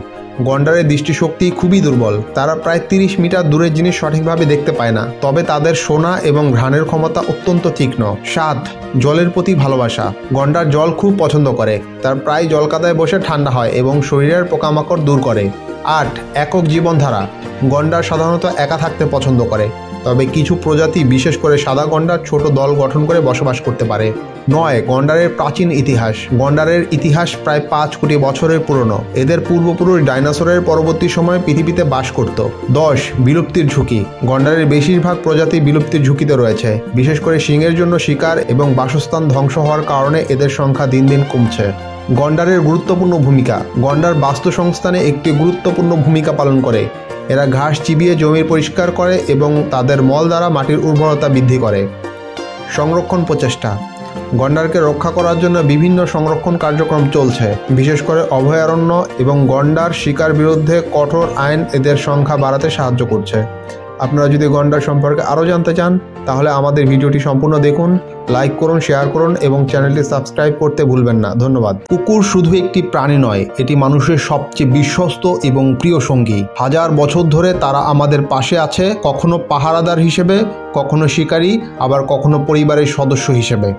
গন্ডারের দৃষ্টিশক্তি খুবই দুর্বল। তারা প্রায় 30 মিটার দূরের জিনিস সঠিকভাবে দেখতে পায় না, তবে তাদের শোনা এবং ঘ্রাণের ক্ষমতা অত্যন্ত তীক্ষ্ণ। 7. জলের প্রতি ভালোবাসা। গন্ডার জল খুব পছন্দ করে। তার প্রায় জলকাদায় বসে ঠান্ডা হয় এবং শরীরের পোকামাকড় দূর করে। 8. একক জীবনধারা। গন্ডার সাধারণত একা থাকতে পছন্দ করে, তবে কিছু প্রজাতি, বিশেষ করে সাদা গন্ডার, ছোট দল গঠন করে বসবাস করতে পারে। 9. গন্ডারের প্রাচীন ইতিহাস। গন্ডারের ইতিহাস প্রায় 5 কোটি বছরের পুরনো। এদের পূর্বপুরুষ ডাইনোসরের পরবর্তী সময়ে পৃথিবীতে বাস করত। 10. বিলুপ্তির ঝুঁকি। গন্ডারের বেশিরভাগ প্রজাতি বিলুপ্তির ঝুঁকিতে রয়েছে, বিশেষ করে শিংয়ের জন্য শিকার এবং বাসস্থান ধ্বংস হওয়ার কারণে এদের সংখ্যা দিন দিন কমছে। গন্ডারের গুরুত্বপূর্ণ ভূমিকা। গন্ডার বাস্তুসংস্থানে একটি গুরুত্বপূর্ণ ভূমিকা পালন করে। এরা ঘাস চিবিয়ে জমি পরিষ্কার করে এবং তাদের মল দ্বারা মাটির উর্বরতা বৃদ্ধি করে। সংরক্ষণ প্রচেষ্টা। গন্ডারকে রক্ষা করার জন্য বিভিন্ন সংরক্ষণ কার্যক্রম চলছে, বিশেষ করে অভয়ারণ্য এবং গন্ডার শিকার বিরুদ্ধে কঠোর আইন এদের সংখ্যা বাড়াতে সাহায্য করছে। আপনারা যদি গন্ডার সম্পর্কে আরও জানতে চান তাহলে আমাদের ভিডিওটি সম্পূর্ণ দেখুন, লাইক করুন, শেয়ার করুন এবং চ্যানেলটি সাবস্ক্রাইব করতে ভুলবেন না। ধন্যবাদ। কুকুর শুধু একটি প্রাণী নয়, এটি মানুষের সবচেয়ে বিশ্বস্ত এবং প্রিয় সঙ্গী। হাজার বছর ধরে তারা আমাদের পাশে আছে, কখনো পাহারাদার হিসেবে, কখনো শিকারী, আবার কখনো পরিবারের সদস্য হিসেবে।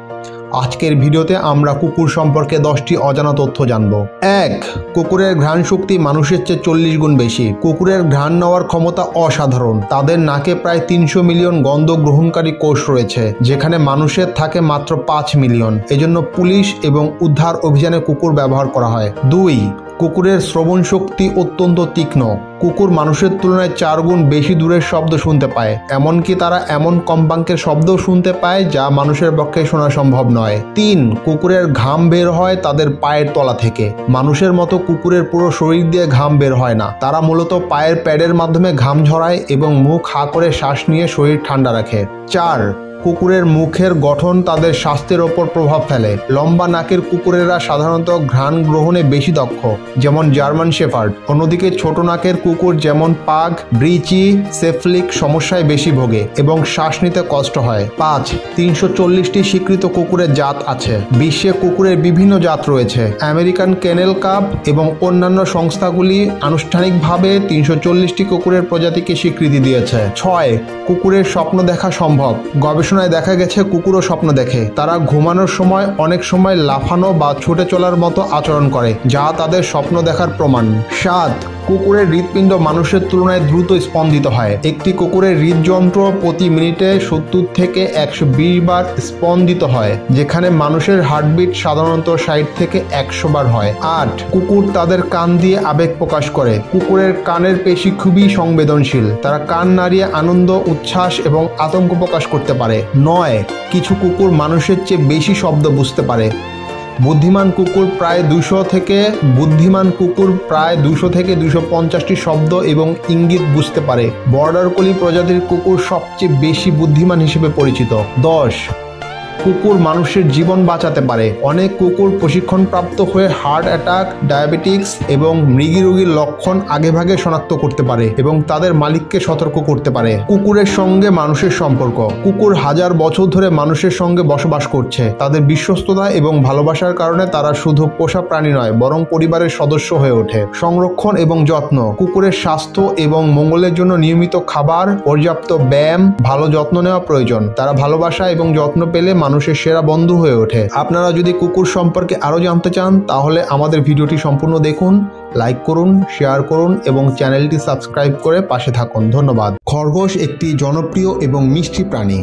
আজকের ভিডিওতে আমরা কুকুর সম্পর্কে 10টি অজানা তথ্য জানব। 1. কুকুরের ঘ্রাণ শক্তি মানুষের চেয়ে 40 গুণ বেশি। কুকুরের ঘ্রাণ নেওয়ার ক্ষমতা অসাধারণ। তাদের নাকে প্রায় 300 মিলিয়ন গন্ধ গ্রহণকারী কোষ রয়েছে, যেখানে মানুষের থাকে মাত্র 5 মিলিয়ন। এজন্য পুলিশ এবং উদ্ধার অভিযানে কুকুর ব্যবহার করা হয়। 2. কুকুরের শ্রবণ শক্তি অত্যন্ত তীক্ষ্ণ। কুকুর মানুষের তুলনায় 4 গুণ বেশি দূরের শব্দ শুনতে পায়, এমনকি তারা এমন কম্পাঙ্কের শব্দও শুনতে পায় যা মানুষের পক্ষে শোনা সম্ভব নয়। 3. কুকুরের ঘাম বের হয় তাদের পায়ের তলা থেকে। মানুষের মতো কুকুরের পুরো শরীর দিয়ে ঘাম বের হয় না। তারা মূলত পায়ের প্যাডের মাধ্যমে ঘাম ঝরায় এবং মুখ হা করে শ্বাস নিয়ে শরীর ঠান্ডা রাখে। 4. কুকুরের মুখের গঠন তাদের স্বাস্থ্যের ওপর প্রভাব ফেলে। লম্বা নাকের কুকুরেরা সাধারণত ঘ্রাণ গ্রহণে বেশি দক্ষ, যেমন জার্মান শেফার্ড। অন্যদিকে ছোট নাকের কুকুর যেমন পাগ, ব্রিচি, সেফলিক সমস্যায় বেশি ভোগে এবং শ্বাস নিতে কষ্ট হয়। 5. 340টি স্বীকৃত কুকুরের জাত আছে। বিশ্বে কুকুরের বিভিন্ন জাত রয়েছে। আমেরিকান কেনেল কাপ এবং অন্যান্য সংস্থাগুলি আনুষ্ঠানিকভাবে 340টি কুকুরের প্রজাতিকে স্বীকৃতি দিয়েছে। 6. কুকুরের স্বপ্ন দেখা সম্ভব। গবেষণায় দেখা গেছে কুকুরও স্বপ্ন দেখে। তারা ঘুমানোর সময় অনেক সময় লাফানো বা ছুটে চলার মতো আচরণ করে, যা তাদের স্বপ্ন দেখার প্রমাণ। 7. কুকুরের হৃৎপিণ্ড মানুষের তুলনায় দ্রুত স্পন্দিত হয়। একটি কুকুরের হৃদযন্ত্র প্রতি মিনিটে 70 থেকে 120 বার স্পন্দিত হয়, যেখানে মানুষের হার্টবিট সাধারণত 60 থেকে 100 বার হয়। 8. কুকুর তাদের কান দিয়ে আবেগ প্রকাশ করে। কুকুরের কানের পেশি খুবই সংবেদনশীল। তারা কান নাড়িয়ে আনন্দ, উচ্ছ্বাস এবং আতঙ্ক প্রকাশ করতে পারে। 9. কিছু কুকুর মানুষের চেয়ে বেশি শব্দ বুঝতে পারে। বুদ্ধিমান কুকুর প্রায় 200 থেকে 250টি শব্দ এবং ইঙ্গিত বুঝতে পারে। বর্ডার কোলি প্রজাতির কুকুর সবচেয়ে বেশি বুদ্ধিমান হিসেবে পরিচিত। 10. কুকুর মানুষের জীবন বাঁচাতে পারে। অনেক কুকুর প্রশিক্ষণপ্রাপ্ত হয়ে হার্ট অ্যাটাক, ডায়াবেটিক্স এবং মৃগী রোগীর লক্ষণ আগেভাগে শনাক্ত করতে পারে এবং তাদের মালিককে সতর্ক করতে পারে। কুকুরের সঙ্গে মানুষের সম্পর্ক। কুকুর হাজার বছর ধরে মানুষের সঙ্গে বসবাস করছে। তাদের বিশ্বস্ততা এবং ভালোবাসার কারণে তারা শুধু পোষা প্রাণী নয়, বরং পরিবারের সদস্য হয়ে ওঠে। সংরক্ষণ এবং যত্ন। কুকুরের স্বাস্থ্য এবং মঙ্গলের জন্য নিয়মিত খাবার, পর্যাপ্ত ব্যায়াম, ভালো যত্ন নেওয়া প্রয়োজন। তারা ভালোবাসা এবং যত্ন পেলে মানুষের সেরা বন্ধু হয়ে ওঠে। আপনারা যদি কুকুর সম্পর্কে আরও জানতে চান তাহলে আমাদের ভিডিওটি সম্পূর্ণ দেখুন, লাইক করুন, শেয়ার করুন এবং চ্যানেলটি সাবস্ক্রাইব করে পাশে থাকুন। ধন্যবাদ। খরগোশ একটি জনপ্রিয় এবং মিষ্টি প্রাণী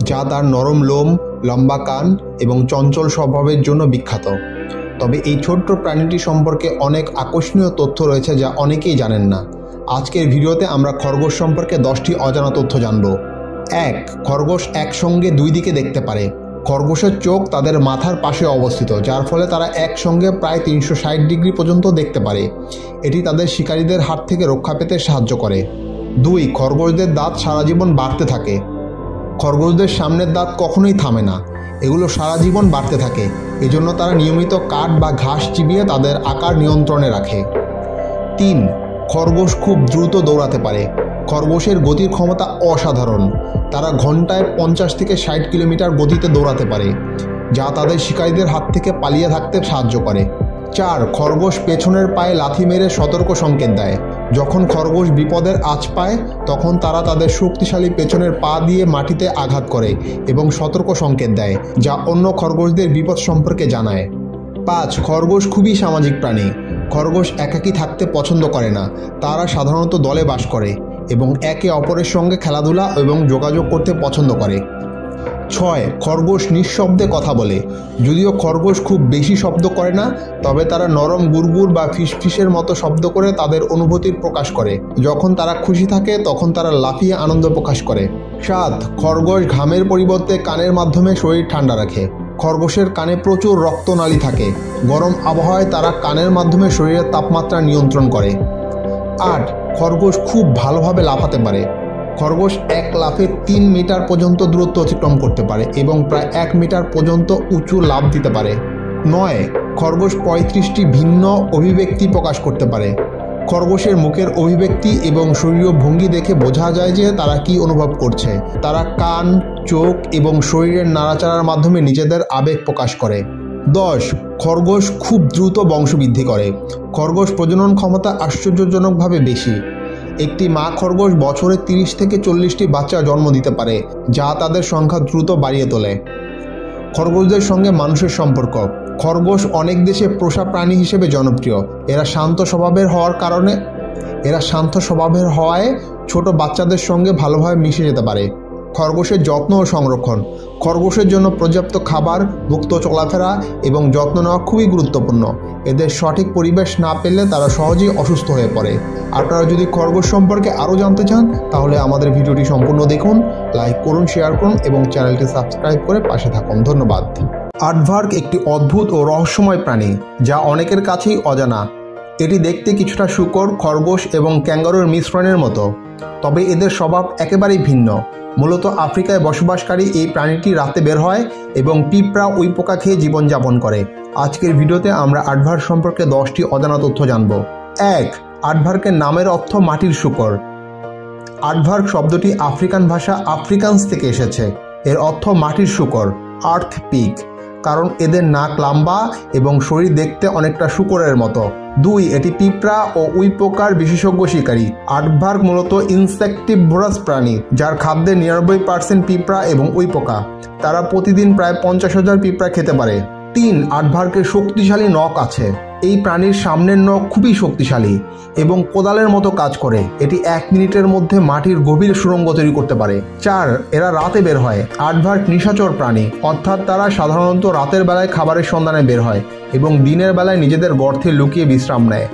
যা তার নরম লোম, লম্বা কান এবং চঞ্চল স্বভাবের জন্য বিখ্যাত। তবে এই ছোট্ট প্রাণীটি সম্পর্কে অনেক আকর্ষণীয় তথ্য রয়েছে যা অনেকেই জানেন না। আজকের ভিডিওতে আমরা খরগোশ সম্পর্কে 10টি অজানা তথ্য জানব। 1. খরগোশ একসঙ্গে দুই দিকে দেখতে পারে। খরগোশের চোখ তাদের মাথার পাশে অবস্থিত, যার ফলে তারা একসঙ্গে প্রায় 360 ডিগ্রি পর্যন্ত দেখতে পারে। এটি তাদের শিকারীদের হাত থেকে রক্ষা পেতে সাহায্য করে। 2. খরগোশদের দাঁত সারা জীবন বাড়তে থাকে। খরগোশদের সামনের দাঁত কখনোই থামে না, এগুলো সারা জীবন বাড়তে থাকে। এজন্য তারা নিয়মিত কাঠ বা ঘাস চিবিয়ে তাদের আকার নিয়ন্ত্রণে রাখে। 3. খরগোশ খুব দ্রুত দৌড়াতে পারে। খরগোশের গতির ক্ষমতা অসাধারণ। তারা ঘন্টায় 50 থেকে 60 কিলোমিটার গতিতে দৌড়াতে পারে, যা তাদের শিকারীদের হাত থেকে পালিয়ে থাকতে সাহায্য করে। 4. খরগোশ পেছনের পায়ে লাথি মেরে সতর্ক সংকেত দেয়। যখন খরগোশ বিপদের আঁচ পায় তখন তারা তাদের শক্তিশালী পেছনের পা দিয়ে মাটিতে আঘাত করে এবং সতর্ক সংকেত দেয়, যা অন্য খরগোশদের বিপদ সম্পর্কে জানায়। 5. খরগোশ খুবই সামাজিক প্রাণী। খরগোশ একাকী থাকতে পছন্দ করে না। তারা সাধারণত দলে বাস করে এবং একে অপরের সঙ্গে খেলাধুলা এবং যোগাযোগ করতে পছন্দ করে। 6. খরগোশ নিঃশব্দে কথা বলে। যদিও খরগোশ খুব বেশি শব্দ করে না, তবে তারা নরম গুড়গুড় বা ফিসফিসের মতো শব্দ করে তাদের অনুভূতির প্রকাশ করে। যখন তারা খুশি থাকে তখন তারা লাফিয়ে আনন্দ প্রকাশ করে। 7. খরগোশ ঘামের পরিবর্তে কানের মাধ্যমে শরীর ঠান্ডা রাখে। খরগোশের কানে প্রচুর রক্তনালী থাকে। গরম আবহাওয়ায় তারা কানের মাধ্যমে শরীরের তাপমাত্রা নিয়ন্ত্রণ করে। 8. খরগোশ খুব ভালোভাবে লাফাতে পারে। খরগোশ এক লাফে 3 মিটার পর্যন্ত দূরত্ব অতিক্রম করতে পারে এবং প্রায় 1 মিটার পর্যন্ত উঁচু লাফ দিতে পারে। 9. খরগোশ 35টি ভিন্ন অভিব্যক্তি প্রকাশ করতে পারে। খরগোশের মুখের অভিব্যক্তি এবং শরীরীয় ভঙ্গি দেখে বোঝা যায় যে তারা কি অনুভব করছে। তারা কান, চোখ এবং শরীরের নাড়াচাড়ার মাধ্যমে নিজেদের আবেগ প্রকাশ করে। 10. খরগোশ খুব দ্রুত বংশবৃদ্ধি করে। খরগোশ প্রজনন ক্ষমতা আশ্চর্যজনকভাবে বেশি। একটি মা খরগোশ বছরে 30 থেকে 40টি বাচ্চা জন্ম দিতে পারে, যা তাদের সংখ্যা দ্রুত বাড়িয়ে তোলে। খরগোশদের সঙ্গে মানুষের সম্পর্ক। খরগোশ অনেক দেশে পোষা প্রাণী হিসেবে জনপ্রিয়। এরা শান্ত স্বভাবের হওয়ায় ছোট বাচ্চাদের সঙ্গে ভালোভাবে মিশে যেতে পারে। খরগোশের যত্ন ও সংরক্ষণ। খরগোশের জন্য পর্যাপ্ত খাবার, মুক্ত চলাফেরা এবং যত্ন নেওয়া খুবই গুরুত্বপূর্ণ। এদের সঠিক পরিবেশ না পেলে তারা সহজেই অসুস্থ হয়ে পড়ে। আপনারা যদি খরগোশ সম্পর্কে আরও জানতে চান তাহলে আমাদের ভিডিওটি সম্পূর্ণ দেখুন, লাইক করুন, শেয়ার করুন এবং চ্যানেলটি সাবস্ক্রাইব করে পাশে থাকুন। ধন্যবাদ। আর্টভার্ক একটি অদ্ভুত ও রহস্যময় প্রাণী যা অনেকের কাছেই অজানা। এটি দেখতে কিছুটা শূকর, খরগোশ এবং ক্যাঙ্গারুর মিশ্রণের মতো, তবে এদের স্বভাব একেবারেই ভিন্ন। মূলত আফ্রিকায় বসবাসকারী এই প্রাণীটি রাতে বের হয় এবং পিঁপড়া উইপোকা খেয়ে জীবনযাপন করে। আজকের ভিডিওতে আমরা আর্টভার্ক সম্পর্কে 10টি অজানা তথ্য জানব। 1. আর্টভার্কের নামের অর্থ মাটির শূকর। আর্টভার্ক শব্দটি আফ্রিকান ভাষা আফ্রিকান্স থেকে এসেছে। এর অর্থ মাটির শূকর, আর্থ পিগ, কারণ এদের নাক লম্বা এবং শরীর দেখতে অনেকটা শূকরের মতো। 2. এটি পিঁপড়া ও উইপোকার বিশেষজ্ঞ শিকারী। আর্টভার্ক মূলত ইনসেক্টিভোরাস প্রাণী, যার খাদ্যে 99% পিঁপড়া এবং উইপোকা। তারা প্রতিদিন প্রায় 50,000 পিঁপড়া খেতে পারে। 3. আর্টভার্কের শক্তিশালী নখ আছে। এই প্রাণীর সামনের নখ খুবই শক্তিশালী এবং কোদালের মতো কাজ করে। এটি 1 মিনিটের মধ্যে মাটির গভীর সুড়ঙ্গ তৈরি করতে পারে। 4. এরা রাতে বের হয়। আর্টভার্ক নিশাচর প্রাণী, অর্থাৎ তারা সাধারণত রাতের বেলায় খাবারের সন্ধানে বের হয় এবং দিনের বেলায় নিজেদের গর্তে লুকিয়ে বিশ্রাম নেয়।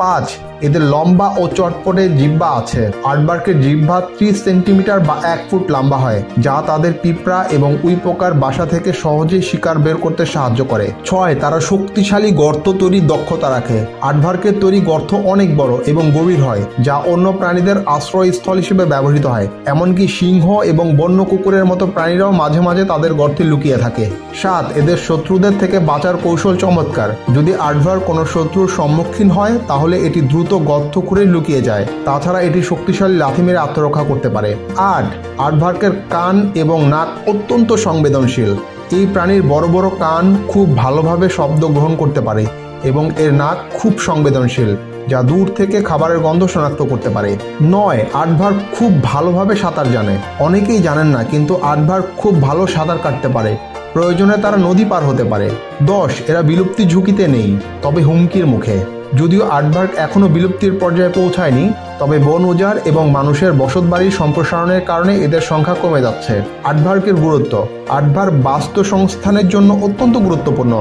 5. এদের লম্বা ও চটপটে জিহ্বা আছে। আর্টবার্কের জিহ্বা 30 সেন্টিমিটার বা 1 ফুট লম্বা হয়, যা তাদের পিঁপড়া এবং উইপোকার বাসা থেকে সহজেই শিকার বের করতে সাহায্য করে। 6. তারা শক্তিশালী গর্ত তৈরির দক্ষতা রাখে। আর্টবার্কের তৈরি গর্ত অনেক বড় এবং গভীর হয়, যা অন্য প্রাণীদের আশ্রয়স্থল হিসেবে ব্যবহৃত হয়। এমনকি সিংহ এবং বন্য কুকুরের মতো প্রাণীরাও মাঝে মাঝে তাদের গর্তে লুকিয়ে থাকে। 7. এদের শত্রুদের থেকে বাঁচার কৌশল চমৎকার। যদি আর্টবার্ক কোনো শত্রুর সম্মুখীন হয় তাহলে এটি দ্রুত গর্ত খুঁড়ে লুকিয়ে যায়। তাছাড়া এটি শক্তিশালী লাথি মেরে আত্মরক্ষা করতে পারে। 8. আর্টবার্কের কান এবং নাক অত্যন্ত সংবেদনশীল। এই প্রাণীর বড় বড় কান খুব ভালোভাবে শব্দ গ্রহণ করতে পারে এবং এর নাক খুব সংবেদনশীল, যা দূর থেকে খাবারের গন্ধ শনাক্ত করতে পারে। 9. আর্টবার্ক খুব ভালোভাবে সাঁতার জানে। অনেকেই জানেন না, কিন্তু আর্টবার্ক খুব ভালো সাঁতার কাটতে পারে। প্রয়োজনে তারা নদী পার হতে পারে। 10. এরা বিলুপ্তি ঝুঁকিতে নেই, তবে হুমকির মুখে। যদিও আর্টবার্ক এখনও বিলুপ্তির পর্যায়ে পৌঁছায়নি, তবে বন উজাড় এবং মানুষের বসতবাড়ির সম্প্রসারণের কারণে এদের সংখ্যা কমে যাচ্ছে। আর্টবার্কের গুরুত্ব। আর্টবার্ক বাস্তুসংস্থানের জন্য অত্যন্ত গুরুত্বপূর্ণ।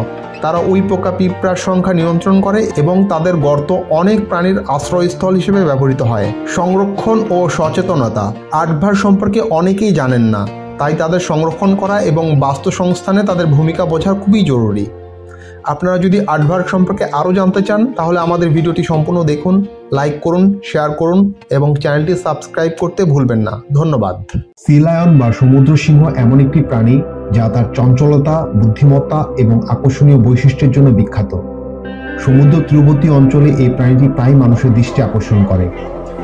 তারা উইপোকা পিঁপড়ার সংখ্যা নিয়ন্ত্রণ করে এবং তাদের গর্ত অনেক প্রাণীর আশ্রয়স্থল হিসেবে ব্যবহৃত হয়। সংরক্ষণ ও সচেতনতা। আর্টবার্ক সম্পর্কে অনেকেই জানেন না, তাই তাদের সংরক্ষণ করা এবং বাস্তুসংস্থানে তাদের ভূমিকা বোঝা খুবই জরুরি। আপনারা যদি আর্টবার্ক সম্পর্কে আরও জানতে চান তাহলে আমাদের ভিডিওটি সম্পূর্ণ দেখুন, লাইক করুন, শেয়ার করুন এবং চ্যানেলটি সাবস্ক্রাইব করতে ভুলবেন না। ধন্যবাদ। সি লায়ন বা সমুদ্র সিংহ এমন একটি প্রাণী যা তার চঞ্চলতা, বুদ্ধিমত্তা এবং আকর্ষণীয় বৈশিষ্ট্যের জন্য বিখ্যাত। সমুদ্র তীরবর্তী অঞ্চলে এই প্রাণীটি প্রায় মানুষের দৃষ্টি আকর্ষণ করে।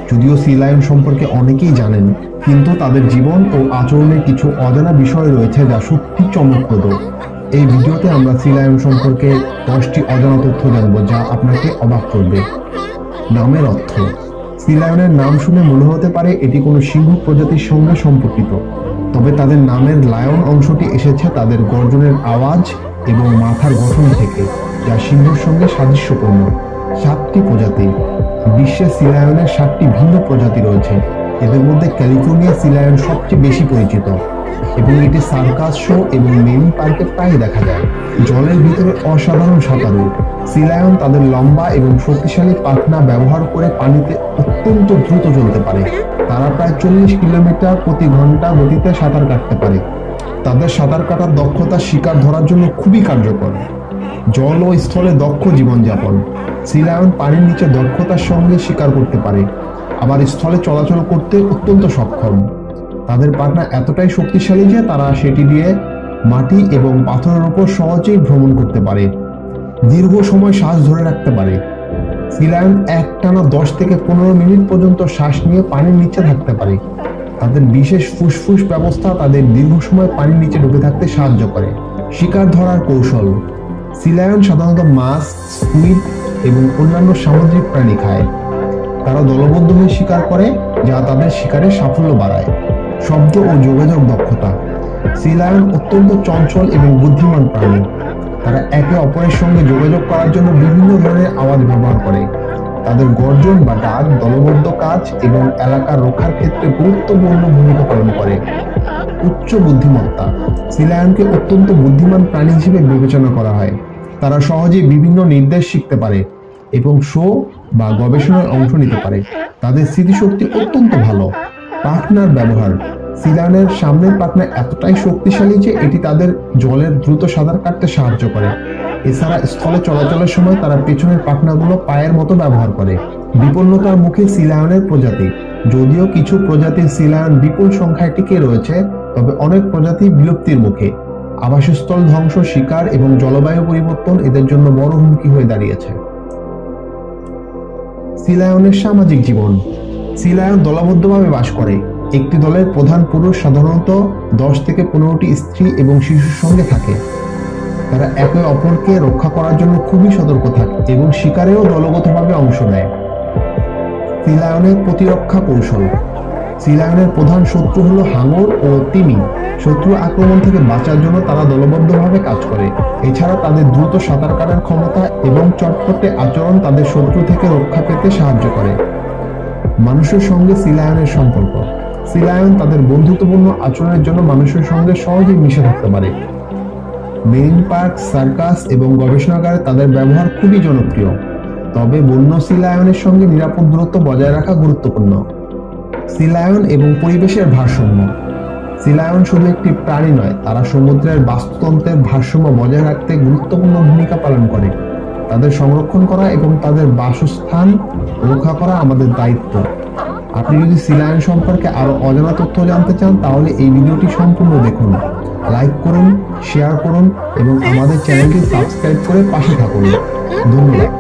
যদিও সি লায়ন সম্পর্কে অনেকেই জানেন, কিন্তু তাদের জীবন ও আচরণের কিছু অজানা বিষয় রয়েছে যা সত্যি চমকপ্রদ। এই ভিডিওতে আমরা সি লায়ন সম্পর্কে 10টি অজানা তথ্য জানব, যা আপনাকে অবাক করবে। নামের অর্থ। সি লায়নের নাম শুনে মনে হতে পারে এটি কোনো সিংহ প্রজাতির সঙ্গে সম্পর্কিত, তবে তাদের নামের লায়ন অংশটি এসেছে তাদের গর্জনের আওয়াজ এবং মাথার গঠন থেকে, যা সিংহের সঙ্গে সাদৃশ্যপূর্ণ। 7টি প্রজাতি। বিশ্বে সি লায়নের 7টি ভিন্ন প্রজাতি রয়েছে। এদের মধ্যে ক্যালিফোর্নিয়া সি লায়ন সবচেয়ে বেশি পরিচিত এবং এটি সার্কাস শো এবং মেরিন পার্কে প্রায় দেখা যায়। জলের ভিতরে অসাধারণ সাঁতারু। সি লায়ন তাদের লম্বা এবং শক্তিশালী পাখনা ব্যবহার করে পানিতে অত্যন্ত দ্রুত চলতে পারে। তারা প্রায় 40 কিলোমিটার প্রতি ঘন্টা গতিতে সাঁতার কাটতে পারে। তাদের সাঁতার কাটার দক্ষতা শিকার ধরার জন্য খুবই কার্যকর। জল ও স্থলে দক্ষ জীবনযাপন। সি লায়ন পানির নিচে দক্ষতার সঙ্গে শিকার করতে পারে, আবার স্থলে চলাচল করতে অত্যন্ত সক্ষম। তাদের পাখনা এতটাই শক্তিশালী যে তারা সেটি দিয়ে মাটি এবং পাথরের উপর সহজেই ভ্রমণ করতে পারে। দীর্ঘ সময় শ্বাস ধরে রাখতে পারে। সি লায়ন একটানা 10 থেকে 15 মিনিট পর্যন্ত শ্বাস নিয়ে পানির নিচে থাকতে পারে। তাদের বিশেষ ফুসফুস ব্যবস্থা তাদের দীর্ঘ সময় পানির নিচে ডুবে থাকতে সাহায্য করে। শিকার ধরার কৌশল। সি লায়ন সাধারণত মাছ, স্কুইড এবং অন্যান্য সামুদ্রিক প্রাণী খায়। তারা দলবদ্ধ হয়ে শিকার করে, যা তাদের শিকারে সাফল্য বাড়ায়। শব্দ ও যোগাযোগ দক্ষতা। সি লায়ন অত্যন্ত চঞ্চল এবং বুদ্ধিমান প্রাণী। তারা একে অপরের সঙ্গে যোগাযোগ করার জন্য বিভিন্ন ধরনের আওয়াজ ব্যবহার করে। তাদের গর্জন বা ডাক দলবদ্ধ কাজ এবং এলাকা রক্ষার ক্ষেত্রে গুরুত্বপূর্ণ ভূমিকা পালন করে। উচ্চ বুদ্ধিমত্তা। সি লায়নকে অত্যন্ত বুদ্ধিমান প্রাণী হিসেবে বিবেচনা করা হয়। তারা সহজেই বিভিন্ন নির্দেশ শিখতে পারে এবং শো বা গবেষণায় অংশ নিতে পারে। তাদের স্মৃতিশক্তি অত্যন্ত ভালো। পাখনার ব্যবহার। সি লায়নের সামনের পাখনা এতটাই শক্তিশালী যে এটি তাদের জলের দ্রুত সাঁতার কাটতে সাহায্য করে। এছাড়া স্থলে চলাচলের সময় তারা পেছনের পাখনাগুলো পায়ের মতো ব্যবহার করে। বিপন্নতার মুখে সি লায়নের প্রজাতি। যদিও কিছু প্রজাতির সি লায়ন বিপুল সংখ্যায় টিকে রয়েছে, তবে অনেক প্রজাতি বিলুপ্তির মুখে। আবাসস্থল ধ্বংস, শিকার এবং জলবায়ু পরিবর্তন এদের জন্য বড় হুমকি হয়ে দাঁড়িয়েছে। সি লায়নের সামাজিক জীবন। সি লায়ন দলবদ্ধভাবে বাস করে। একটি দলের প্রধান পুরুষ সাধারণত 10 থেকে 15টি স্ত্রী এবং শিশুর সঙ্গে থাকে। তারা একে অপরকে রক্ষা করার জন্য খুবই সতর্ক থাকে এবং শিকারেও দলগতভাবে অংশ নেয়। সি লায়নের প্রতিরক্ষা কৌশল। সি লায়নের প্রধান শত্রু হলো হাঙর ও তিমি। শত্রু আক্রমণ থেকে বাঁচার জন্য তারা দলবদ্ধভাবে কাজ করে। এছাড়া তাদের দ্রুত সাঁতার কাটার ক্ষমতা এবং চটপটে আচরণ তাদের শত্রু থেকে রক্ষা পেতে সাহায্য করে। মানুষের সঙ্গে সি লায়নের সম্পর্ক। সি লায়ন তাদের বন্ধুত্বপূর্ণ আচরণের জন্য মানুষের সঙ্গে সহজেই মিশে থাকতে পারে। মেরিন পার্ক, সার্কাস এবং গবেষণাগারে তাদের ব্যবহার খুবই জনপ্রিয়। তবে বন্য সি লায়নের সঙ্গে নিরাপদ দূরত্ব বজায় রাখা গুরুত্বপূর্ণ। সি লায়ন এবং পরিবেশের ভারসাম্য। সি লায়ন শুধু একটি প্রাণী নয়, তারা সমুদ্রের বাস্তুতন্ত্রের ভারসাম্য বজায় রাখতে গুরুত্বপূর্ণ ভূমিকা পালন করে। তাদের সংরক্ষণ করা এবং তাদের বাসস্থান রক্ষা করা আমাদের দায়িত্ব। আপনি যদি সি লায়ন সম্পর্কে আরো অজানা তথ্য জানতে চান তাহলে এই ভিডিওটি সম্পূর্ণ দেখুন, লাইক করুন, শেয়ার করুন এবং আমাদের চ্যানেলটি সাবস্ক্রাইব করে পাশে থাকুন। ধন্যবাদ।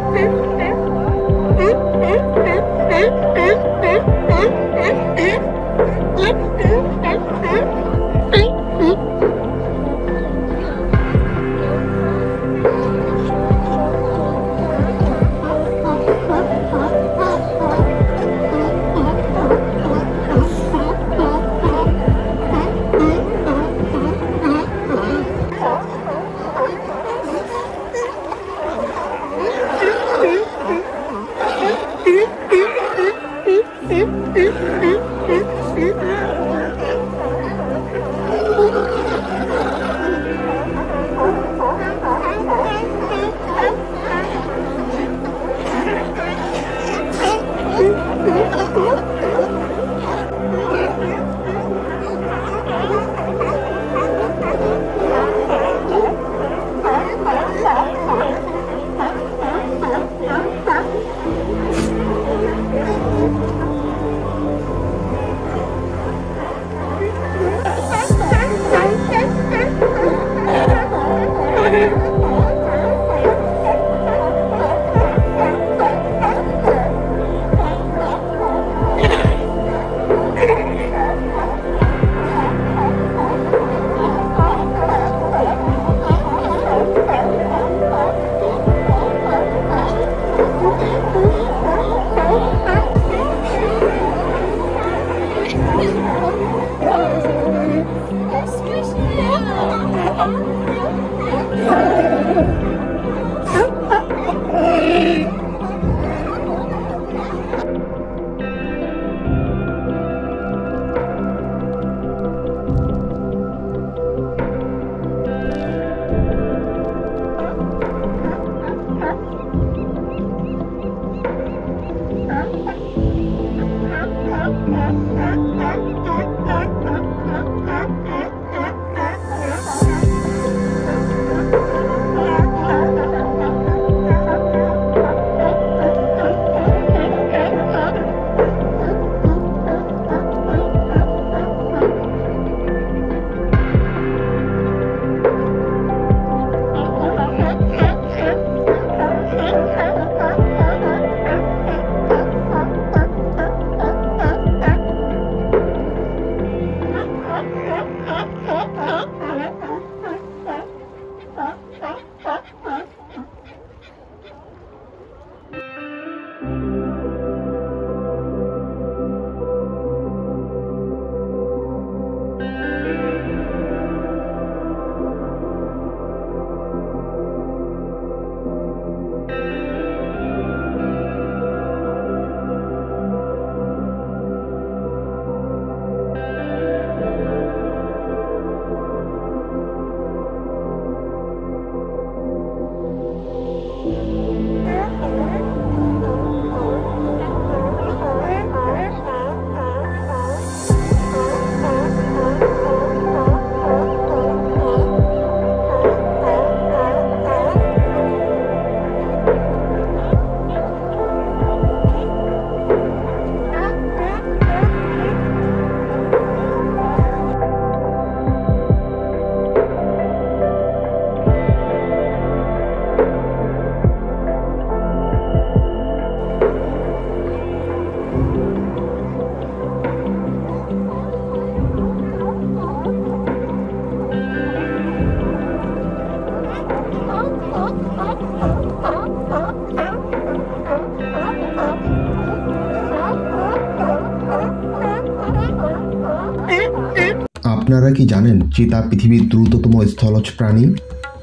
আপনারা কি জানেন চিতা পৃথিবীর দ্রুততম স্থলজ প্রাণী?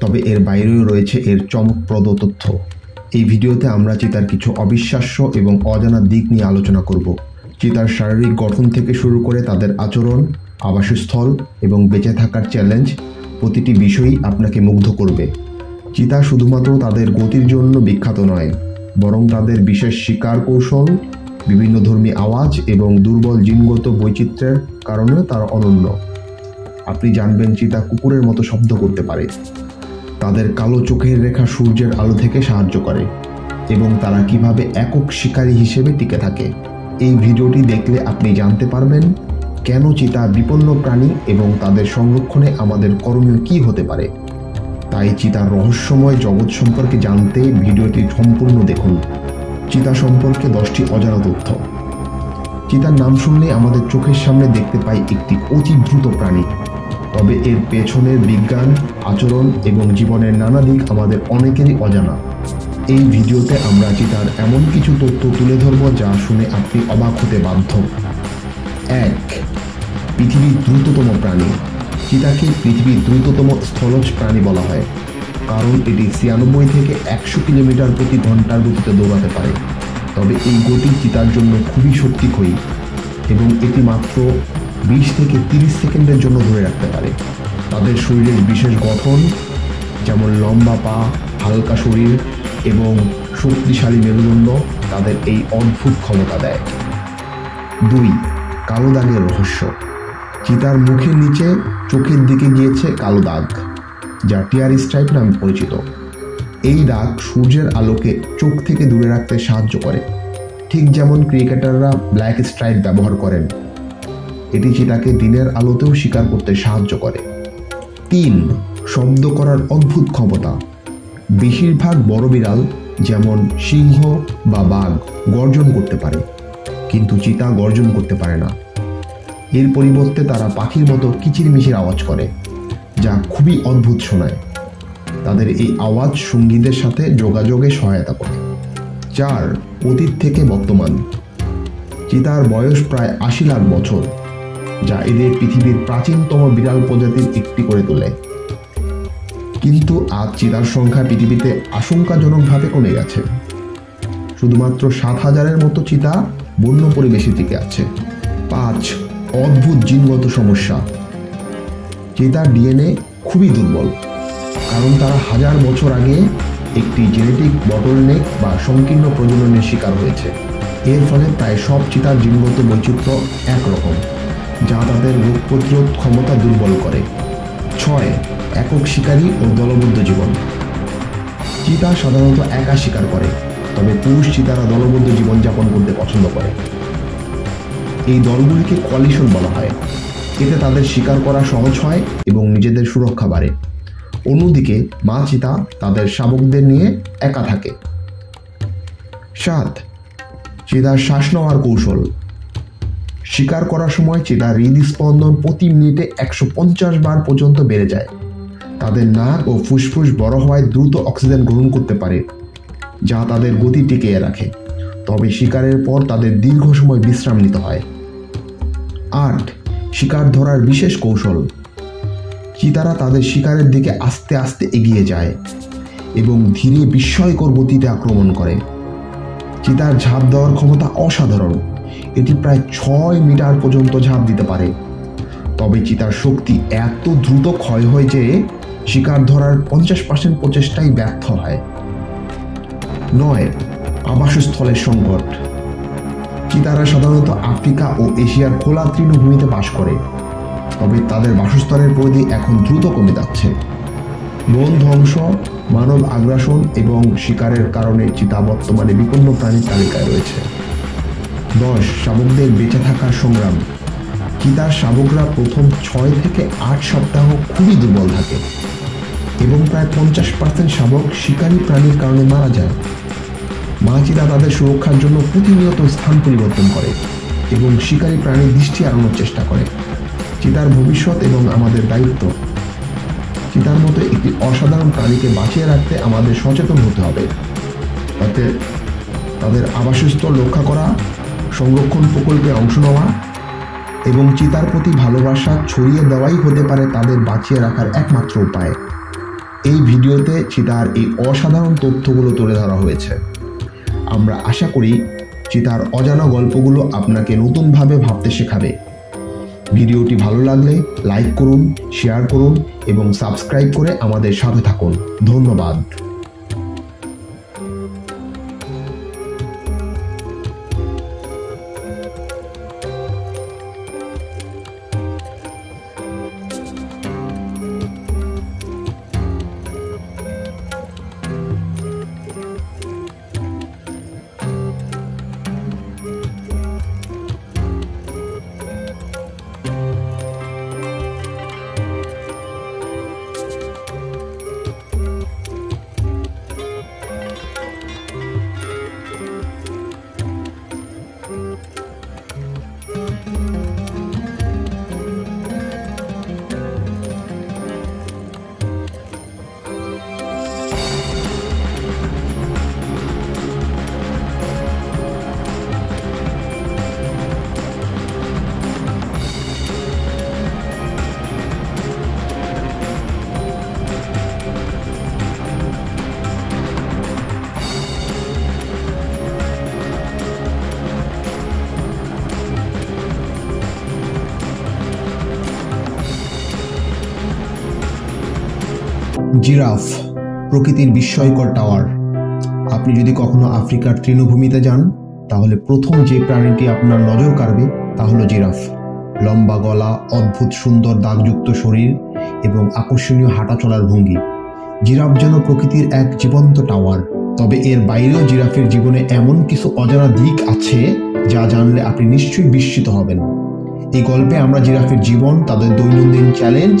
তবে এর বাইরেও রয়েছে এর চমকপ্রদ তথ্য। এই ভিডিওতে আমরা চিতার কিছু অবিশ্বাস্য এবং অজানা দিক নিয়ে আলোচনা করব। চিতার শারীরিক গঠন থেকে শুরু করে তাদের আচরণ, আবাসস্থল এবং বেঁচে থাকার চ্যালেঞ্জ, প্রতিটি বিষয়ই আপনাকে মুগ্ধ করবে। চিতা শুধুমাত্র তাদের গতির জন্য বিখ্যাত নয়, বরং তাদের বিশেষ শিকার কৌশল, বিভিন্ন ধর্মী আওয়াজ এবং দুর্বল জিনগত বৈচিত্র্যের কারণে তারা অনন্য। আপনি জানবেন চিতা কুকুরের মতো শব্দ করতে পারে, তাদের কালো চোখের রেখা সূর্যের আলো থেকে সাহায্য করে এবং তারা কিভাবে একক শিকারী হিসেবে টিকে থাকে। এই ভিডিওটি দেখলে আপনি জানতে পারবেন কেন চিতা বিপন্ন প্রাণী এবং তাদের সংরক্ষণে আমাদের করণীয় কী হতে পারে। তাই চিতার রহস্যময় জগৎ সম্পর্কে জানতে ভিডিওটি সম্পূর্ণ দেখুন। চিতা সম্পর্কে 10টি অজানা তথ্য। চিতার নাম শুনলে আমাদের চোখের সামনে দেখতে পাই একটি অতি দ্রুত প্রাণী, তবে এর পেছনের বিজ্ঞান, আচরণ এবং জীবনের নানা দিক আমাদের অনেকেরই অজানা। এই ভিডিওতে আমরা চিতার এমন কিছু তথ্য তুলে ধরব যা শুনে আপনি অবাক হতে বাধ্য। 1. পৃথিবীর দ্রুততম প্রাণী। চিতাকে পৃথিবীর দ্রুততম স্থলজ প্রাণী বলা হয়, কারণ এটি 96 থেকে 100 কিলোমিটার প্রতি ঘন্টার গতিতে দৌড়াতে পারে। তবে এই গতি চিতার জন্য খুবই শক্তিক্ষয়ী এবং এটি মাত্র 20 থেকে 30 সেকেন্ডের জন্য ধরে রাখতে পারে। তাদের শরীরের বিশেষ গঠন, যেমন লম্বা পা, হালকা শরীর এবং শক্তিশালী মেরুদণ্ড তাদের এই অদ্ভুত ক্ষমতা দেয়। 2. কালো দাগের রহস্য। চিতার মুখের নিচে চোখের দিকে গিয়েছে কালো দাগ, যা টিয়ার স্ট্রাইপ নামে পরিচিত। এই দাগ সূর্যের আলোকে চোখ থেকে দূরে রাখতে সাহায্য করে, ঠিক যেমন ক্রিকেটাররা ব্ল্যাক স্ট্রাইপ ব্যবহার করেন। এটি চিতাকে দিনের আলোতেও শিকার করতে সাহায্য করে। 3. শব্দ করার অদ্ভুত ক্ষমতা। বেশিরভাগ বড় বিড়াল যেমন সিংহ বা বাঘ গর্জন করতে পারে, কিন্তু চিতা গর্জন করতে পারে না। এর পরিবর্তে তারা পাখির মতো কিচিরমিচির আওয়াজ করে, যা খুবই অদ্ভুত শোনায়। তাদের এই আওয়াজ সঙ্গীদের সাথে যোগাযোগে সহায়তা করে। 4. অতীত থেকে বর্তমান। চিতার বয়স প্রায় 80 লাখ বছর, যা এদের পৃথিবীর প্রাচীনতম বিড়াল প্রজাতির একটি করে তোলে। কিন্তু আজ চিতার সংখ্যা পৃথিবীতে আশঙ্কাজনকভাবে কমে গেছে। শুধুমাত্র 7000-এর মতো চিতা বন্য পরিবেশে টিকে আছে। 5. অদ্ভুত জিনগত সমস্যা। চিতার ডিএনএ খুবই দুর্বল, কারণ তারা 1000 বছর আগে একটি জেনেটিক বটলনেক বা সংকীর্ণ প্রজননের শিকার হয়েছে। এর ফলে প্রায় সব চিতার জিনগত বৈচিত্র্য একরকম, যা তাদের রোগ প্রতিরোধ ক্ষমতা দুর্বল করে। 6. একক শিকারী ও দলবদ্ধ জীবন। চিতা সাধারণত একা শিকার করে, তবে পুরুষ চিতারা দলবদ্ধ জীবনযাপন করতে পছন্দ করে। এই দলগুলিকে কোয়ালিশন বলা হয়। এতে তাদের শিকার করা সহজ হয় এবং নিজেদের সুরক্ষা বাড়ে। অন্যদিকে মা চিতা তাদের শাবকদের নিয়ে একা থাকে। 7. চিতার শ্বাস নেওয়ার কৌশল। শিকার করার সময় চিতার হৃদস্পন্দন প্রতি মিনিটে 150 বার পর্যন্ত বেড়ে যায়। তাদের নাক ও ফুসফুস বড় হওয়ায় দ্রুত অক্সিজেন গ্রহণ করতে পারে, যা তাদের গতি টিকিয়ে রাখে। তবে শিকারের পর তাদের দীর্ঘ সময় বিশ্রাম নিতে হয়। 8. শিকার ধরার বিশেষ কৌশল। চিতারা তাদের শিকারের দিকে আস্তে আস্তে এগিয়ে যায় এবং ধীরে বিস্ময়কর গতিতে আক্রমণ করে। চিতার ঝাঁপ দেওয়ার ক্ষমতা অসাধারণ। এটি প্রায় 6 মিটার পর্যন্ত ঝাঁপ দিতে পারে। তবে চিতার শক্তি এত দ্রুত ক্ষয় হয় যে শিকার ধরার 50% প্রচেষ্টাই ব্যর্থ হয়। 9. আবাসস্থলের সংকট। চিতারা সাধারণত আফ্রিকা ও এশিয়ার খোলা তৃণভূমিতে বাস করে, তবে তাদের বাসস্থানের পরিধি এখন দ্রুত কমে যাচ্ছে। বন ধ্বংস, মানব আগ্রাসন এবং শিকারের কারণে চিতা বর্তমানে বিপন্ন প্রাণীর তালিকায় রয়েছে। 10. শাবকদের বেঁচে থাকার সংগ্রাম। চিতার শাবকরা প্রথম 6 থেকে 8 সপ্তাহ খুবই দুর্বল থাকে এবং প্রায় 50% শাবক শিকারী প্রাণীর কারণে মারা যায়। মা চিতা তাদের সুরক্ষার জন্য প্রতিনিয়ত স্থান পরিবর্তন করে এবং শিকারী প্রাণীর দৃষ্টি এড়ানোর চেষ্টা করে। চিতার ভবিষ্যৎ এবং আমাদের দায়িত্ব। চিতার মতো একটি অসাধারণ প্রাণীকে বাঁচিয়ে রাখতে আমাদের সচেতন হতে হবে, তাতে তাদের আবাসস্থল রক্ষা করা, সংরক্ষণ প্রকল্পে অংশ নেওয়া এবং চিতার প্রতি ভালোবাসা ছড়িয়ে দেওয়াই হতে পারে তাদের বাঁচিয়ে রাখার একমাত্র উপায়। এই ভিডিওতে চিতার এই অসাধারণ তথ্যগুলো তুলে ধরা হয়েছে। আমরা আশা করি চিতার অজানা গল্পগুলো আপনাকে নতুনভাবে ভাবতে শেখাবে। ভিডিওটি ভালো লাগলে লাইক করুন, শেয়ার করুন এবং সাবস্ক্রাইব করে আমাদের সাথে থাকুন। ধন্যবাদ। জিরাফ, প্রকৃতির বিস্ময়কর টাওয়ার। আপনি যদি কখনো আফ্রিকার তৃণভূমিতে যান, তাহলে প্রথম যে প্রাণীটি আপনার নজর কাড়বে তা হলো জিরাফ। লম্বা গলা, অদ্ভুত সুন্দর দাগযুক্ত শরীর এবং আকর্ষণীয় হাঁটা চলার ভঙ্গি। জিরাফ যেন প্রকৃতির এক জীবন্ত টাওয়ার। তবে এর বাইরেও জিরাফের জীবনে এমন কিছু অজানা দিক আছে যা জানলে আপনি নিশ্চয়ই বিস্মিত হবেন। এই গল্পে আমরা জিরাফের জীবন, তাদের দৈনন্দিন চ্যালেঞ্জ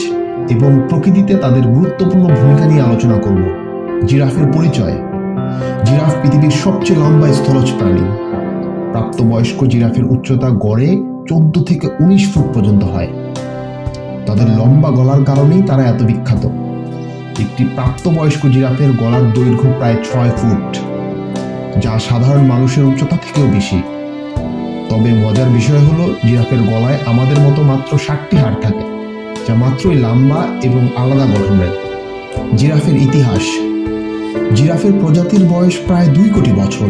এবং প্রকৃতিতে তাদের গুরুত্বপূর্ণ ভূমিকা নিয়ে আলোচনা করব। জিরাফের পরিচয়। জিরাফ পৃথিবীর সবচেয়ে লম্বা স্থলজ প্রাণী। প্রাপ্তবয়স্ক জিরাফের উচ্চতা গড়ে 14 থেকে 19 ফুট পর্যন্ত হয়। তাদের লম্বা গলার কারণেই তারা এত বিখ্যাত। একটি প্রাপ্তবয়স্ক জিরাফের গলার দৈর্ঘ্য প্রায় 6 ফুট, যা সাধারণ মানুষের উচ্চতা থেকেও বেশি। তবে মজার বিষয় হলো, জিরাফের গলায় আমাদের মতো মাত্র 60টি হাড় থাকে, যা মাত্রই লম্বা এবং আলাদা গঠনের। জিরাফের ইতিহাস। জিরাফের প্রজাতির বয়স প্রায় 2 কোটি বছর।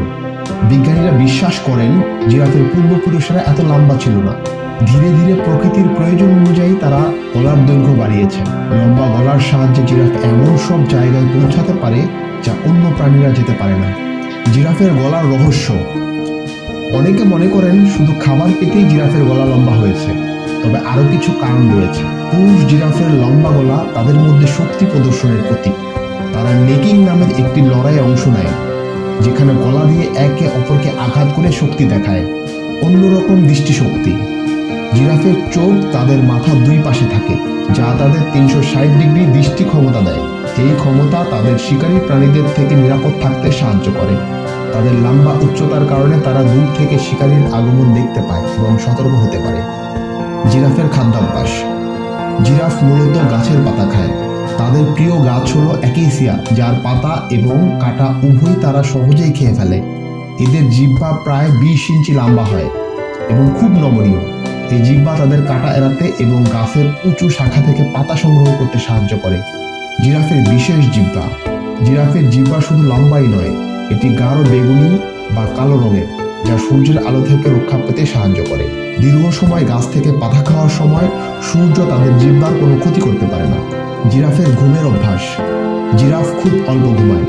বিজ্ঞানীরা বিশ্বাস করেন জিরাফের পূর্বপুরুষেরা এত লম্বা ছিল না। ধীরে ধীরে প্রকৃতির প্রয়োজন অনুযায়ী তারা গলার দৈর্ঘ্য বাড়িয়েছে। লম্বা গলার সাহায্যে জিরাফ এমন সব জায়গায় পৌঁছাতে পারে যা অন্য প্রাণীরা যেতে পারে না। জিরাফের গলার রহস্য। অনেকে মনে করেন শুধু খাবার পেতেই জিরাফের গলা লম্বা হয়েছে, তবে আরো কিছু কারণ রয়েছে। পুরুষ জিরাফের লম্বা গলা তাদের মধ্যে শক্তি প্রদর্শনের প্রতীক। তারা নেকিং নামের একটি লড়াইয়ে অংশ নেয়, যেখানে গলা দিয়ে একে অপরকে আঘাত করে শক্তি দেখায়। অন্যরকম দৃষ্টিশক্তি। জিরাফের চোখ তাদের মাথার 2 পাশে থাকে, যা তাদের 360 ডিগ্রি দৃষ্টি ক্ষমতা দেয়। এই ক্ষমতা তাদের শিকারী প্রাণীদের থেকে নিরাপদ থাকতে সাহায্য করে। তাদের লম্বা উচ্চতার কারণে তারা দূর থেকে শিকারীর আগমন দেখতে পায় এবং সতর্ক হতে পারে। জিরাফের খাদ্যাভ্যাস। জিরাফ মূলত গাছের পাতা খায়। তাদের প্রিয় গাছ হলো অ্যাকেসিয়া, যার পাতা এবং কাঁটা উভয় তারা সহজেই খেয়ে ফেলে। এদের জিহ্বা প্রায় 20 ইঞ্চি লম্বা হয় এবং খুব নমনীয়। এই জিহ্বা তাদের কাঁটা এড়াতে এবং গাছের উঁচু শাখা থেকে পাতা সংগ্রহ করতে সাহায্য করে। জিরাফের বিশেষ জিহ্বা। জিরাফের জিহ্বা শুধু লম্বাই নয়, এটি গাঢ় বেগুনি বা কালো রঙের, যা সূর্যের আলো থেকে রক্ষা পেতে সাহায্য করে। দীর্ঘ সময় গাছ থেকে পাতা খাওয়ার সময় সূর্য তাদের জিহ্বার কোনো ক্ষতি করতে পারে না। জিরাফের ঘুমের অভ্যাস। জিরাফ খুব অল্প ঘুমায়।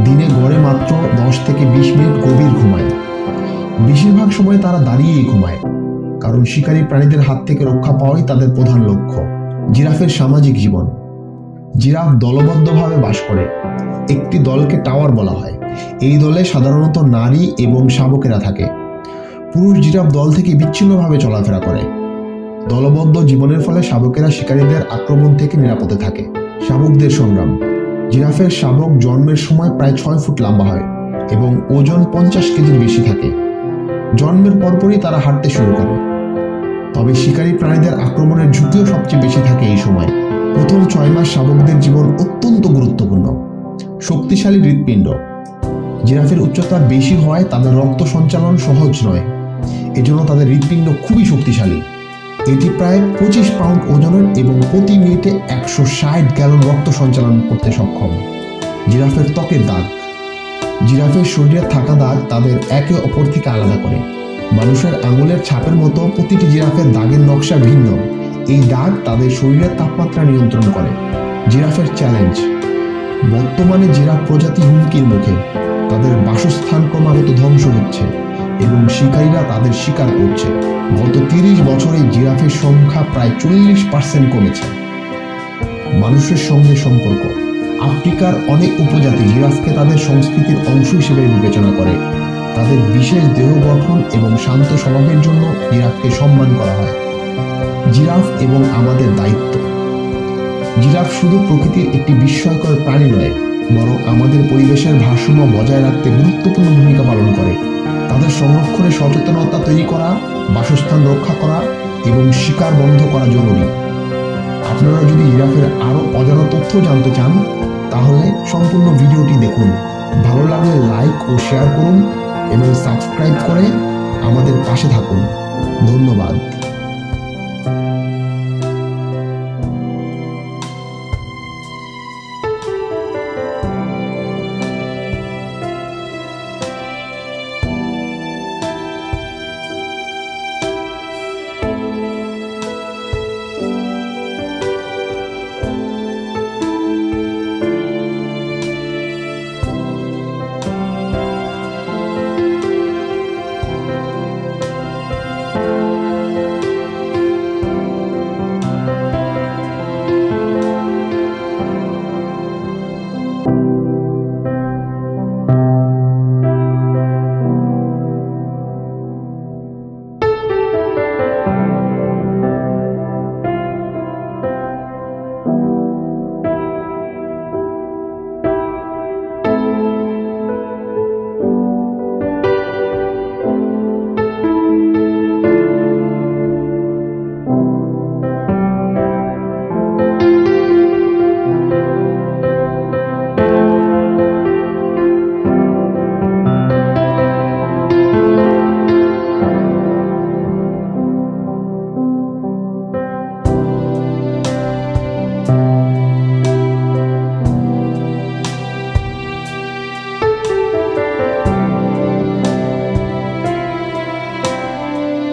দিনে গড়ে মাত্র 10 থেকে 20 মিনিট গভীর ঘুমায়। বেশিরভাগ সময় তারা দাঁড়িয়েই ঘুমায়, কারণ শিকারী প্রাণীদের হাত থেকে রক্ষা পাওয়াই তাদের প্রধান লক্ষ্য। জিরাফের সামাজিক জীবন। জিরাফ দলবদ্ধভাবে বাস করে। একটি দলকে টাওয়ার বলা হয়। এই দলে সাধারণত নারী এবং শাবকেরা থাকে। পুরুষ জিরাফ দল থেকে বিচ্ছিন্নভাবে চলাফেরা করে। দলবদ্ধ জীবনের ফলে শাবকেরা শিকারীদের আক্রমণ থেকে নিরাপদে থাকে। শাবকদের সংগ্রাম। জিরাফের শাবক জন্মের সময় প্রায় 6 ফুট লম্বা হয় এবং ওজন 50 কেজির বেশি থাকে। জন্মের পরপরই তারা হাঁটতে শুরু করে। তবে শিকারী প্রাণীদের আক্রমণের ঝুঁকিও সবচেয়ে বেশি থাকে এই সময়। প্রথম 6 মাস শাবকদের জীবন অত্যন্ত গুরুত্বপূর্ণ। শক্তিশালী হৃৎপিণ্ড। জিরাফের উচ্চতা বেশি হওয়ায় তাদের রক্ত সঞ্চালন সহজ নয়, এজন্য তাদের হৃৎপিণ্ড খুবই শক্তিশালী। এটি প্রায় 25 পাউন্ড ওজনের এবং প্রতি মিনিটে 160 গ্যালন রক্ত সঞ্চালন করতে সক্ষম। জিরাফের ত্বকের দাগ। জিরাফের শরীরে থাকা দাগ তাদের একে অপর থেকে আলাদা করে। মানুষের আঙুলের ছাপের মতো প্রতিটি জিরাফের দাগের নকশা ভিন্ন। এই দাগ তাদের শরীরের তাপমাত্রা নিয়ন্ত্রণ করে। জিরাফের চ্যালেঞ্জ। বর্তমানে জিরাফ প্রজাতি হুমকির মুখে। তাদের বাসস্থান ক্রমাগত ধ্বংস হচ্ছে এবং শিকারীরা তাদের শিকার করছে। গত 30 বছরে জিরাফের সংখ্যা প্রায় 40% কমেছে। মানুষের সঙ্গে সম্পর্ক। আফ্রিকার অনেক উপজাতি জিরাফকে তাদের সংস্কৃতির অংশ হিসেবে বিবেচনা করে। তাদের বিশেষ দেহ গঠন এবং শান্ত স্বভাবের জন্য জিরাফকে সম্মান করা হয়। জিরাফ এবং আমাদের দায়িত্ব। জিরাফ শুধু প্রকৃতির একটি বিস্ময়কর প্রাণী নয়, বরং আমাদের পরিবেশের ভারসাম্য বজায় রাখতে গুরুত্বপূর্ণ ভূমিকা পালন করে। তাদের সংরক্ষণে সচেতনতা তৈরি করা, বাসস্থান রক্ষা করা এবং শিকার বন্ধ করা জরুরি। আপনারা যদি জিরাফের আরও অজানা তথ্য জানতে চান, তাহলে সম্পূর্ণ ভিডিওটি দেখুন। ভালো লাগলে লাইক ও শেয়ার করুন এবং সাবস্ক্রাইব করে আমাদের পাশে থাকুন। ধন্যবাদ।